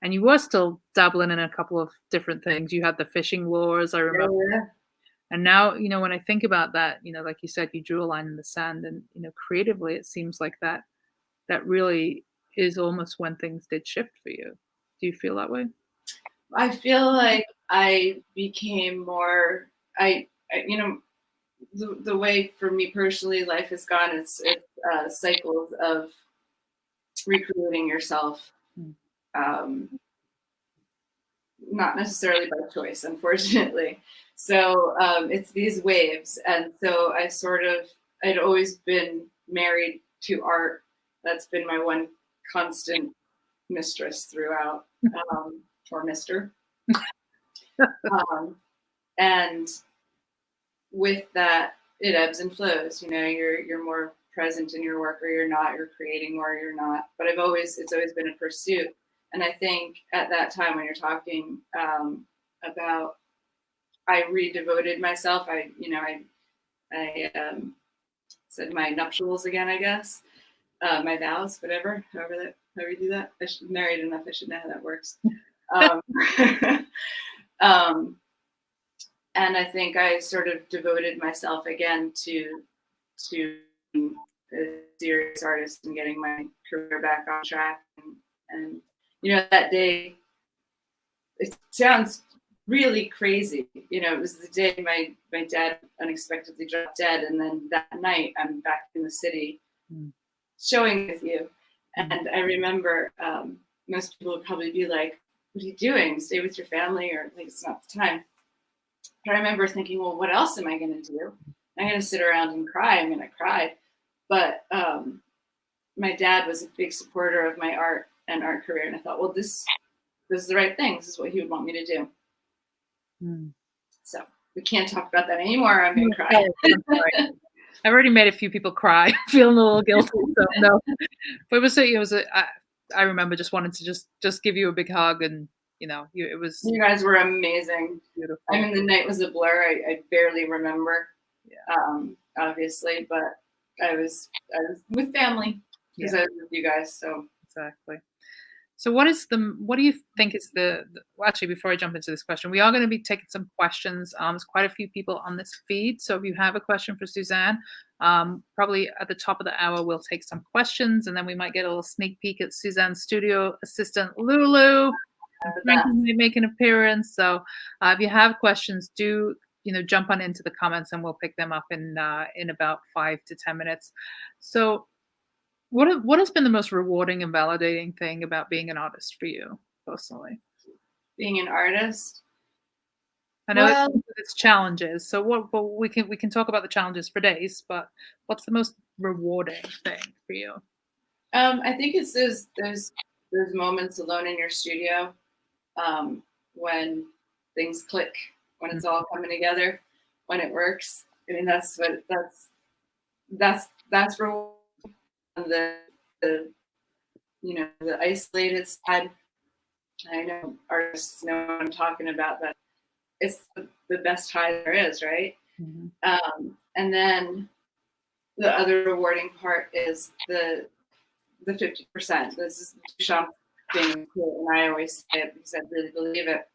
and you were still dabbling in a couple of different things. You had the fishing lures, I remember. Yeah. And now, when I think about that, like you said, you drew a line in the sand, and creatively it seems like that really is almost when things did shift for you. Do you feel that way? I feel like I became more, the way for me personally life has gone, it's cycles of recreating yourself, not necessarily by choice, unfortunately. So it's these waves. And so I'd always been married to art. That's been my one constant mistress throughout, or mister. And with that, it ebbs and flows. You know, you're more present in your work, or you're not. You're creating more, or you're not. But it's always been a pursuit. And I think at that time, when you're talking about, I redevoted myself. I said my nuptials again, I guess, my vows, whatever, however you do that. I should married enough. I should know how that works. And I think I sort of devoted myself again to a serious artist and getting my career back on track. And you know, that day, it sounds really crazy. You know, it was the day my dad unexpectedly dropped dead, and then that night I'm back in the city showing with you. And I remember most people would probably be like, "What are you doing? Stay with your family," or like, "It's not the time." But I remember thinking, well, what else am I going to do? I'm going to sit around and cry. I'm going to cry. But my dad was a big supporter of my art and art career. And I thought, well, this is the right thing. This is what he would want me to do. So we can't talk about that anymore. I'm going to cry. I've already made a few people cry, feeling a little guilty. So no, but I remember just wanting to just give you a big hug, and you know, you guys were amazing. Beautiful. I mean, the night was a blur. I barely remember, obviously, but I was with family because I was with you guys. So exactly. So what do you think is well, actually, before I jump into this question, we are going to be taking some questions. There's quite a few people on this feed. So if you have a question for Suzanne, probably at the top of the hour, we'll take some questions, and then we might get a little sneak peek at Suzanne's studio assistant, Lulu. Frankie may make an appearance. So if you have questions, do jump on into the comments, and we'll pick them up in about 5 to 10 minutes. So what has been the most rewarding and validating thing about being an artist for you personally? Being an artist, I know it's challenges. So we can talk about the challenges for days, but what's the most rewarding thing for you? I think it's those moments alone in your studio, when things click, when it's all coming together, when it works. I mean, that's rewarding. The isolated side. I know artists know what I'm talking about. That it's the best high there is, right? And then the other rewarding part is the 50%. This is Duchamp thing, and I always say it because I really believe it.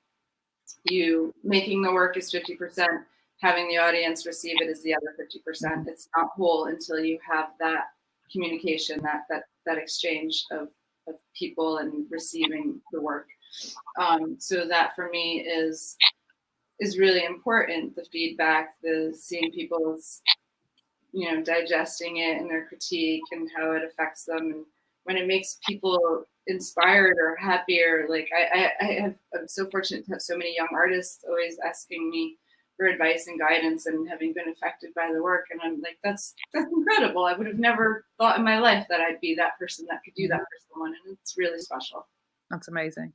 You making the work is 50%. Having the audience receive it is the other 50%. It's not whole until you have that communication, that exchange of people and receiving the work. So that for me is really important. The feedback, the seeing people's, digesting it and their critique and how it affects them, and when it makes people inspired or happier. Like I'm so fortunate to have so many young artists always asking me for advice and guidance and having been affected by the work. And I'm like, that's incredible. I would have never thought in my life that I'd be that person that could do that for someone. And it's really special. That's amazing.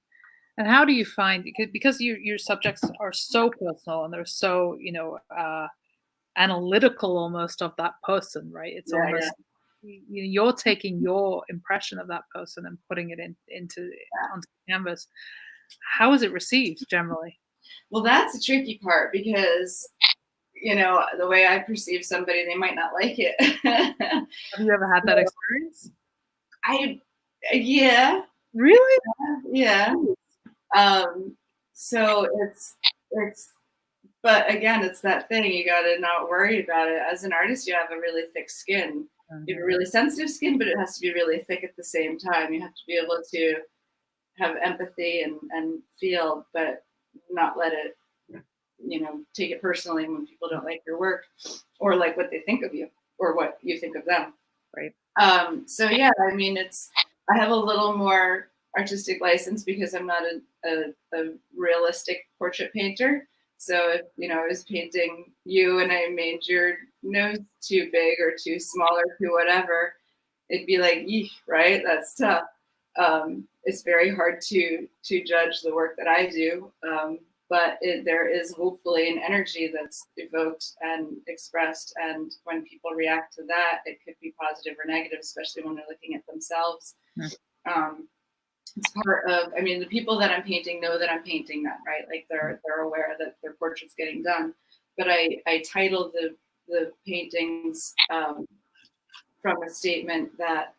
And how do you find, because your subjects are so personal and they're so, analytical almost of that person, right? It's almost, you're taking your impression of that person and putting it onto canvas. How is it received generally? Well, that's a tricky part because, the way I perceive somebody, they might not like it. Have you ever had that experience? Yeah. Really? Yeah. So it's, but again, it's that thing. You got to not worry about it. As an artist, you have a really thick skin. You have a really sensitive skin, but it has to be really thick at the same time. You have to be able to have empathy and feel, but not let it, take it personally when people don't like your work or like what they think of you or what you think of them. Right. So yeah, I mean, it's I have a little more artistic license because I'm not a realistic portrait painter. So if I was painting you and I made your nose too big or too small or too whatever, it'd be like, eek, right? That's tough. It's very hard to judge the work that I do, but there is hopefully an energy that's evoked and expressed, and when people react to that, it could be positive or negative, especially when they're looking at themselves. It's part of, the people that I'm painting know that I'm painting them, right? Like they're aware that their portrait's getting done. But I titled the paintings from a statement that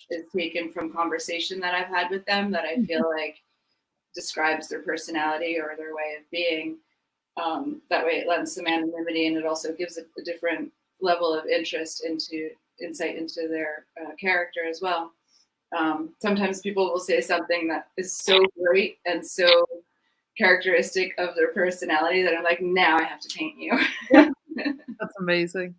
is taken from conversation that I've had with them that I feel like describes their personality or their way of being. That way it lends some anonymity, and it also gives a different level of insight into their character as well. Sometimes people will say something that is so great and so characteristic of their personality that I'm like, now I have to paint you. That's amazing.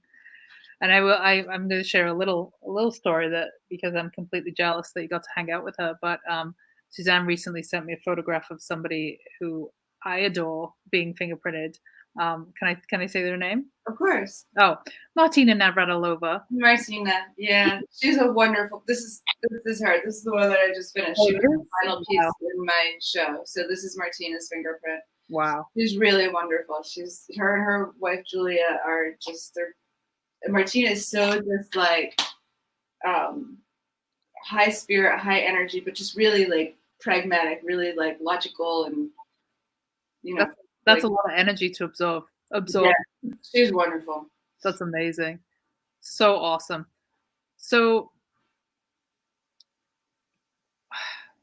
And I'm going to share a little story that, because I'm completely jealous that you got to hang out with her. But Suzanne recently sent me a photograph of somebody who I adore being fingerprinted. Can I say their name? Of course. Oh, Martina Navratilova. Martina, yeah, she's a wonderful. This is her. This is the one that I just finished. She was the final piece in my show. So this is Martina's fingerprint. Wow. She's really wonderful. Her and her wife Julia are just Martina is so just like high spirit, high energy, but just really like pragmatic, really like logical, and that's a lot of energy to absorb. Yeah, she's wonderful. That's amazing. So awesome. So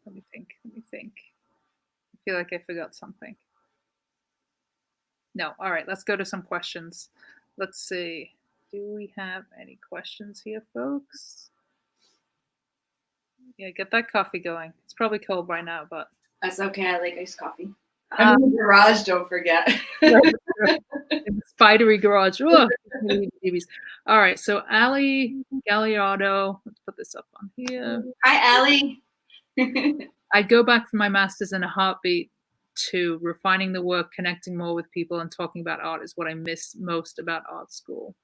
let me think. I feel like I forgot something. No. All right. Let's go to some questions. Let's see. Do we have any questions here, folks? Yeah, get that coffee going. It's probably cold by now, but that's okay. I like iced coffee. I'm in the garage, don't forget. In the spidery garage. All right, so Ali Galliardo, let's put this up on here. Hi, Ali. I'd go back for my master's in a heartbeat to refining the work, connecting more with people, and talking about art is what I miss most about art school.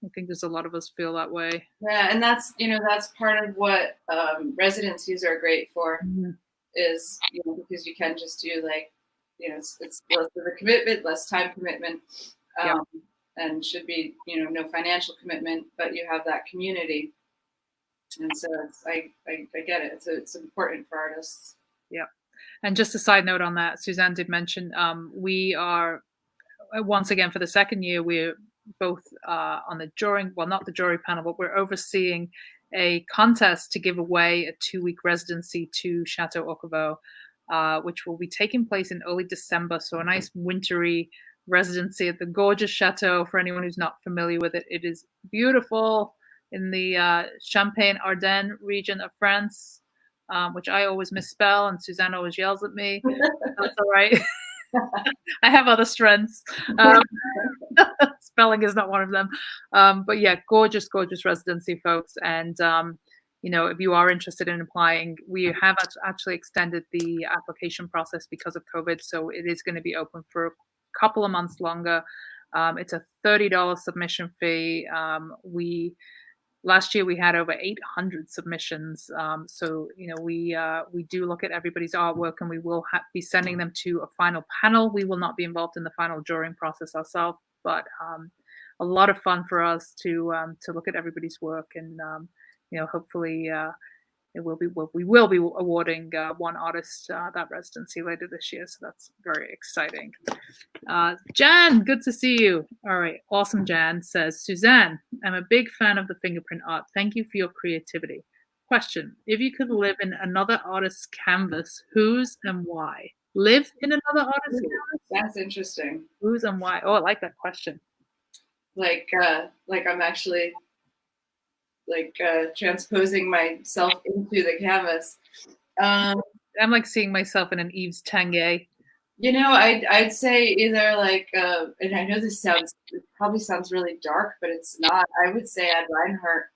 I think there's a lot of us feel that way. Yeah, and that's part of what residencies are great for. Mm-hmm. Is because you can just do it's less of a commitment, less time commitment, and should be no financial commitment, but you have that community, and so I get it. It's important for artists. Yeah, and just a side note on that, Suzanne did mention we are once again for the second year we're both on the jury, well, not the jury panel, but we're overseeing a contest to give away a 2-week residency to Chateau Orcovaux, which will be taking place in early December. So a nice wintry residency at the gorgeous chateau. For anyone who's not familiar with it, it is beautiful in the Champagne-Ardenne region of France, which I always misspell, and Suzanne always yells at me. That's all right. I have other strengths. Spelling is not one of them. But yeah, gorgeous residency, folks. And, if you are interested in applying, we have actually extended the application process because of COVID. So it is going to be open for a couple of months longer. It's a $30 submission fee. Last year we had over 800 submissions. So, we do look at everybody's artwork, and we will be sending them to a final panel. We will not be involved in the final jurying process ourselves, but a lot of fun for us to look at everybody's work, and hopefully we will be awarding one artist that residency later this year. So that's very exciting. Jan, good to see you. All right, awesome. Jan says, Suzanne, I'm a big fan of the fingerprint art. Thank you for your creativity. Question: if you could live in another artist's canvas, whose and why? Live in another artist's canvas? That's interesting. Whose and why? Oh, I like that question. Like I'm actually transposing myself into the canvas. I'm like seeing myself in an Yves Tanguy. I'd say either and I know it probably sounds really dark, but it's not. I would say Ad Reinhardt,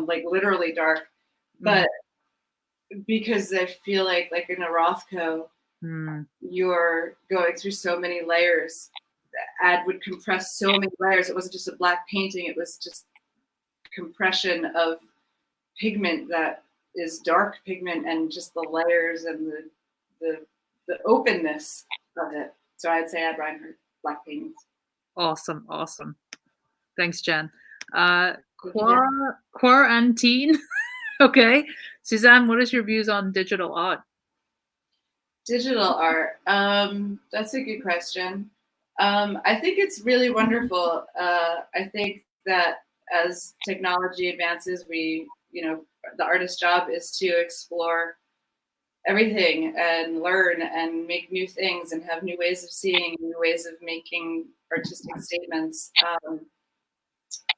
literally dark, but because I feel like in a Rothko, you're going through so many layers. The ad would compress so many layers. It wasn't just a black painting. It was just compression of pigment that is dark pigment, and just the layers and the openness of it. So I'd say I'd ride her black paintings. Awesome. Thanks, Jen. Quarantine. Okay. Suzanne, what is your views on digital art? Digital art. That's a good question. I think it's really wonderful. I think that as technology advances, the artist's job is to explore everything and learn and make new things and have new ways of seeing, new ways of making artistic statements.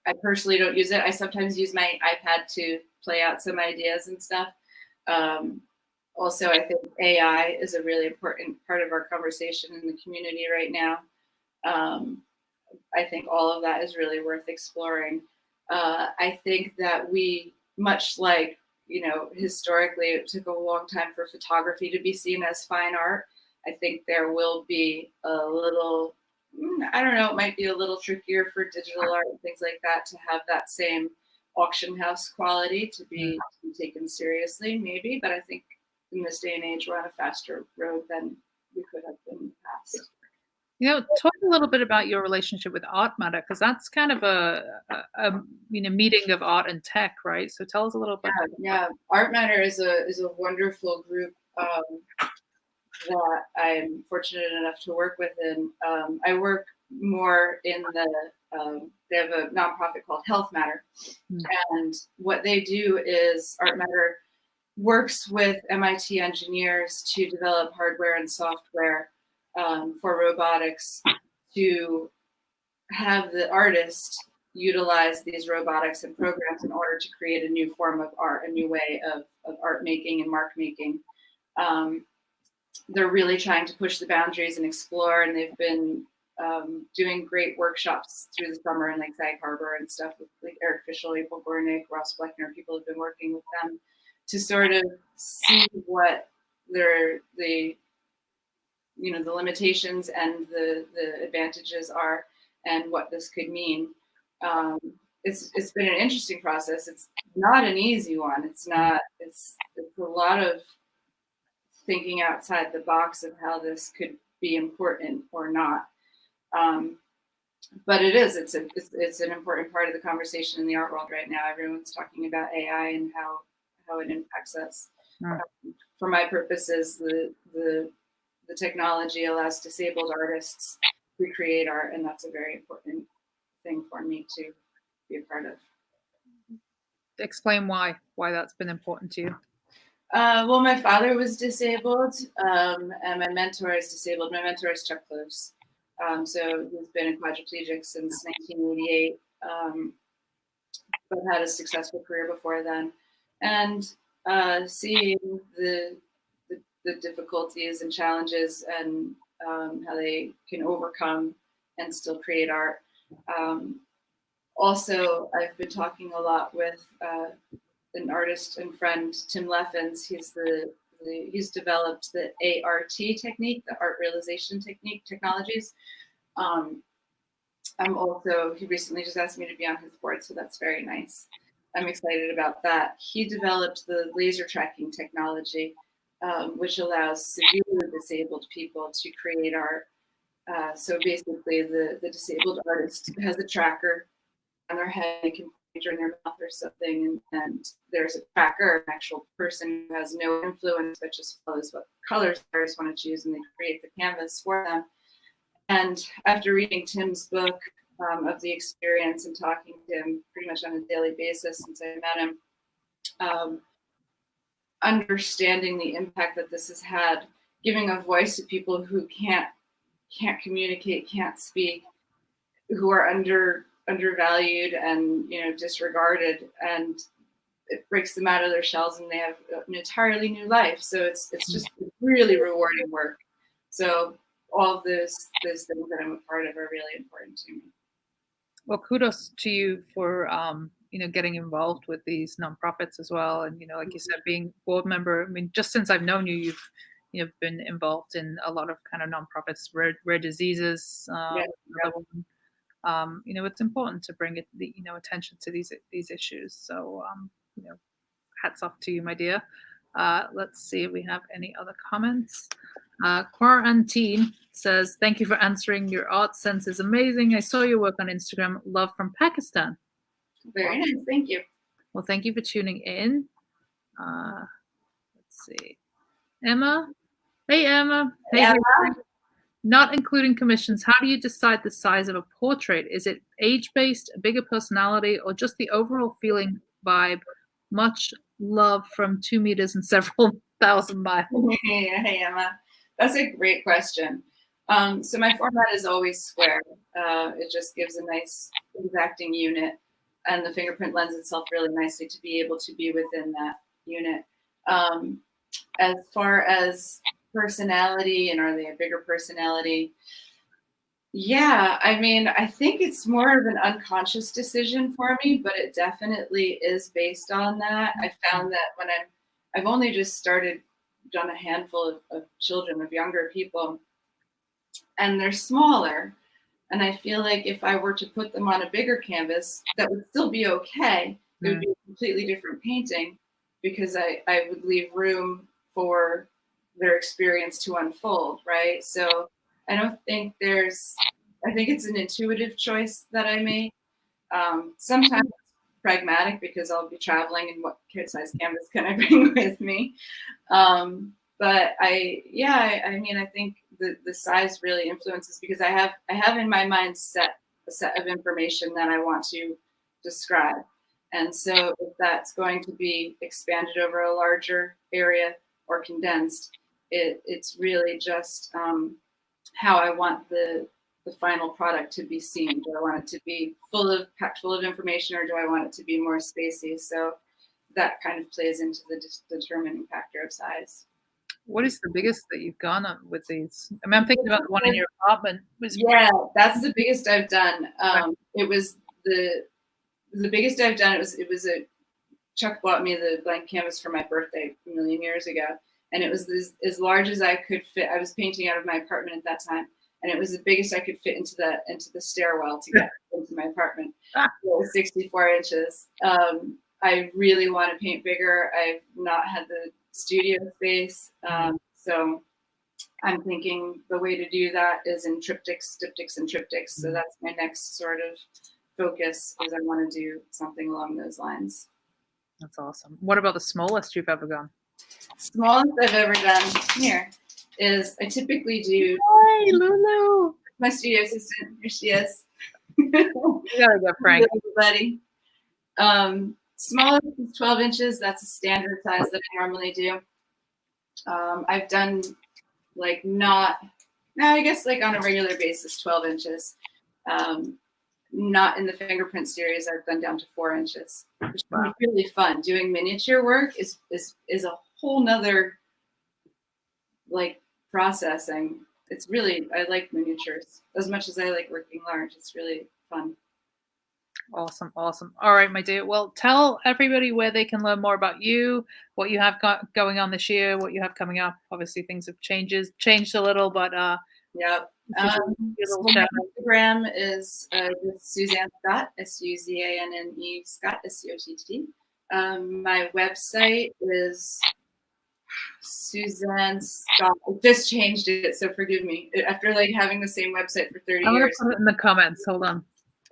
I personally don't use it. I sometimes use my iPad to play out some ideas and stuff. Also, I think AI is a really important part of our conversation in the community right now. I think all of that is really worth exploring. I think that we, much like, historically, it took a long time for photography to be seen as fine art. I think there will be a little, I don't know, it might be a little trickier for digital art and things like that to have that same auction house quality to be taken seriously, maybe. But I think in this day and age, we're on a faster road than we could have been in the past. Talk a little bit about your relationship with Art Matter, because that's kind of a meeting of art and tech, right? So tell us a little bit. Yeah. Art Matter is a wonderful group that I'm fortunate enough to work with. And I work more in they have a nonprofit called Health Matter. And what they do is Art Matter works with MIT engineers to develop hardware and software for robotics, to have the artist utilize these robotics and programs in order to create a new form of art, a new way of art making and mark making. They're really trying to push the boundaries and explore, and they've been doing great workshops through the summer in like Sag Harbor and stuff with like Eric Fischel, April Gornick, Ross Bleckner. People have been working with them to sort of see what the limitations and the advantages are, and what this could mean. It's been an interesting process. It's not an easy one. It's a lot of thinking outside the box of how this could be important or not. But it is. It's an important part of the conversation in the art world right now. Everyone's talking about AI and how it impacts us. For my purposes, the technology allows disabled artists to create art, and that's a very important thing for me to be a part of. Explain why that's been important to you. Well, my father was disabled, and my mentor is disabled. My mentor is Chuck Close. So he's been a quadriplegic since 1988, but had a successful career before then. And seeing the difficulties and challenges and how they can overcome and still create art. Also, I've been talking a lot with an artist and friend, Tim Leffens. He's developed the ART technique, the art realization technologies. He recently just asked me to be on his board, so that's very nice. I'm excited about that. He developed the laser tracking technology, which allows severely disabled people to create art. So basically, the disabled artist has a tracker on their head, they can picture in their mouth or something, and there's a tracker, an actual person who has no influence but just follows what colors the artists want to choose, and they create the canvas for them. And after reading Tim's book of the experience and talking to him pretty much on a daily basis since I met him, understanding the impact that this has had, giving a voice to people who can't communicate, can't speak, who are undervalued and disregarded, and it breaks them out of their shells and they have an entirely new life. So it's just really rewarding work. So all of those things that I'm a part of are really important to me. Well, kudos to you for getting involved with these nonprofits as well. And, like you said, being board member, I mean, just since I've known you, you've been involved in a lot of kind of nonprofits, rare diseases, Yeah. another one. It's important to bring attention to these issues. So, hats off to you, my dear. Let's see if we have any other comments. Quarantine says, thank you for answering. Your art sense is amazing. I saw your work on Instagram. Love from Pakistan. Very nice. Thank you. Well, thank you for tuning in. Let's see. Emma. Hey, Emma. Hey, Emma. Not including commissions, how do you decide the size of a portrait? Is it age-based, a bigger personality, or just the overall feeling vibe? Much love from 2 meters and several thousand miles. Hey, Emma. That's a great question. So my format is always square. It just gives a nice exacting unit, and the fingerprint lends itself really nicely to be able to be within that unit. As far as personality, and are they a bigger personality? Yeah, I mean, I think it's more of an unconscious decision for me, but it definitely is based on that. I found that when I've only just done a handful of children, of younger people, and they're smaller. And I feel like if I were to put them on a bigger canvas, that would still be okay. It would be a completely different painting, because I would leave room for their experience to unfold, right? So I don't think I think it's an intuitive choice that I make. Sometimes it's pragmatic, because I'll be traveling, and what size canvas can I bring with me? But I mean, I think the size really influences, because I have in my mind a set of information that I want to describe. And so if that's going to be expanded over a larger area or condensed, it's really just how I want the final product to be seen. Do I want it to be packed full of information, or do I want it to be more spacey? So that kind of plays into the determining factor of size. What is the biggest that you've gone on with these? I mean, I'm thinking about the one in your apartment. Yeah, that's the biggest I've done. It was the biggest I've done. It was Chuck bought me the blank canvas for my birthday a million years ago, and it was as large as I could fit. I was painting out of my apartment at that time, and it was the biggest I could fit into the stairwell to get into my apartment. It was 64 inches. I really want to paint bigger. I've not had the studio space, so I'm thinking the way to do that is in triptychs, diptychs, and triptychs. So that's my next sort of focus, is I want to do something along those lines. That's awesome. What about the smallest you've ever gone? Smallest I've ever done here is I typically do. Hey, Lulu. My studio assistant. Here she is. You gotta get Frank. Everybody. Smallest is 12 inches. That's a standard size that I normally do. I've done I guess on a regular basis, 12 inches. Not in the fingerprint series, I've gone down to 4 inches, which is really fun. Doing miniature work is a whole nother processing. It's really, I like miniatures as much as I like working large. It's really fun. Awesome. All right, my dear. Well, tell everybody where they can learn more about you, what you have got going on this year, what you have coming up. Obviously, things have changed a little, but yeah. My Instagram is Suzanne Scott, Suzanne Scott, Scott. My website is Suzanne Scott. I just changed it, so forgive me. After having the same website for 30 I'm years. I'm gonna put it in the comments. Hold on.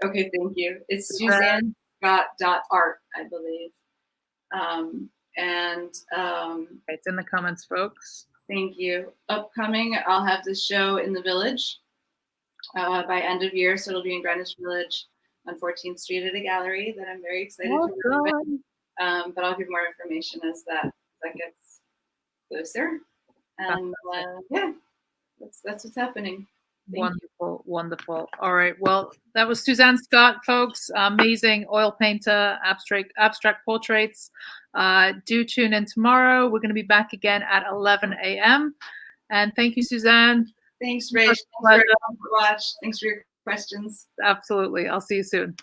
Okay, thank you. It's SuzanneScott.art, I believe. It's in the comments, folks. Thank you. Upcoming, I'll have the show in the Village by end of year, so it'll be in Greenwich Village on 14th Street at a gallery that I'm very excited to work with. But I'll give more information as that gets closer. And yeah, that's what's happening. Wonderful. All right. Well, that was Suzanne Scott, folks. Amazing oil painter, abstract portraits. Do tune in tomorrow. We're going to be back again at 11 a.m. And thank you, Suzanne. Thanks, Rach. Thanks for watching. Thanks for your questions. Absolutely. I'll see you soon.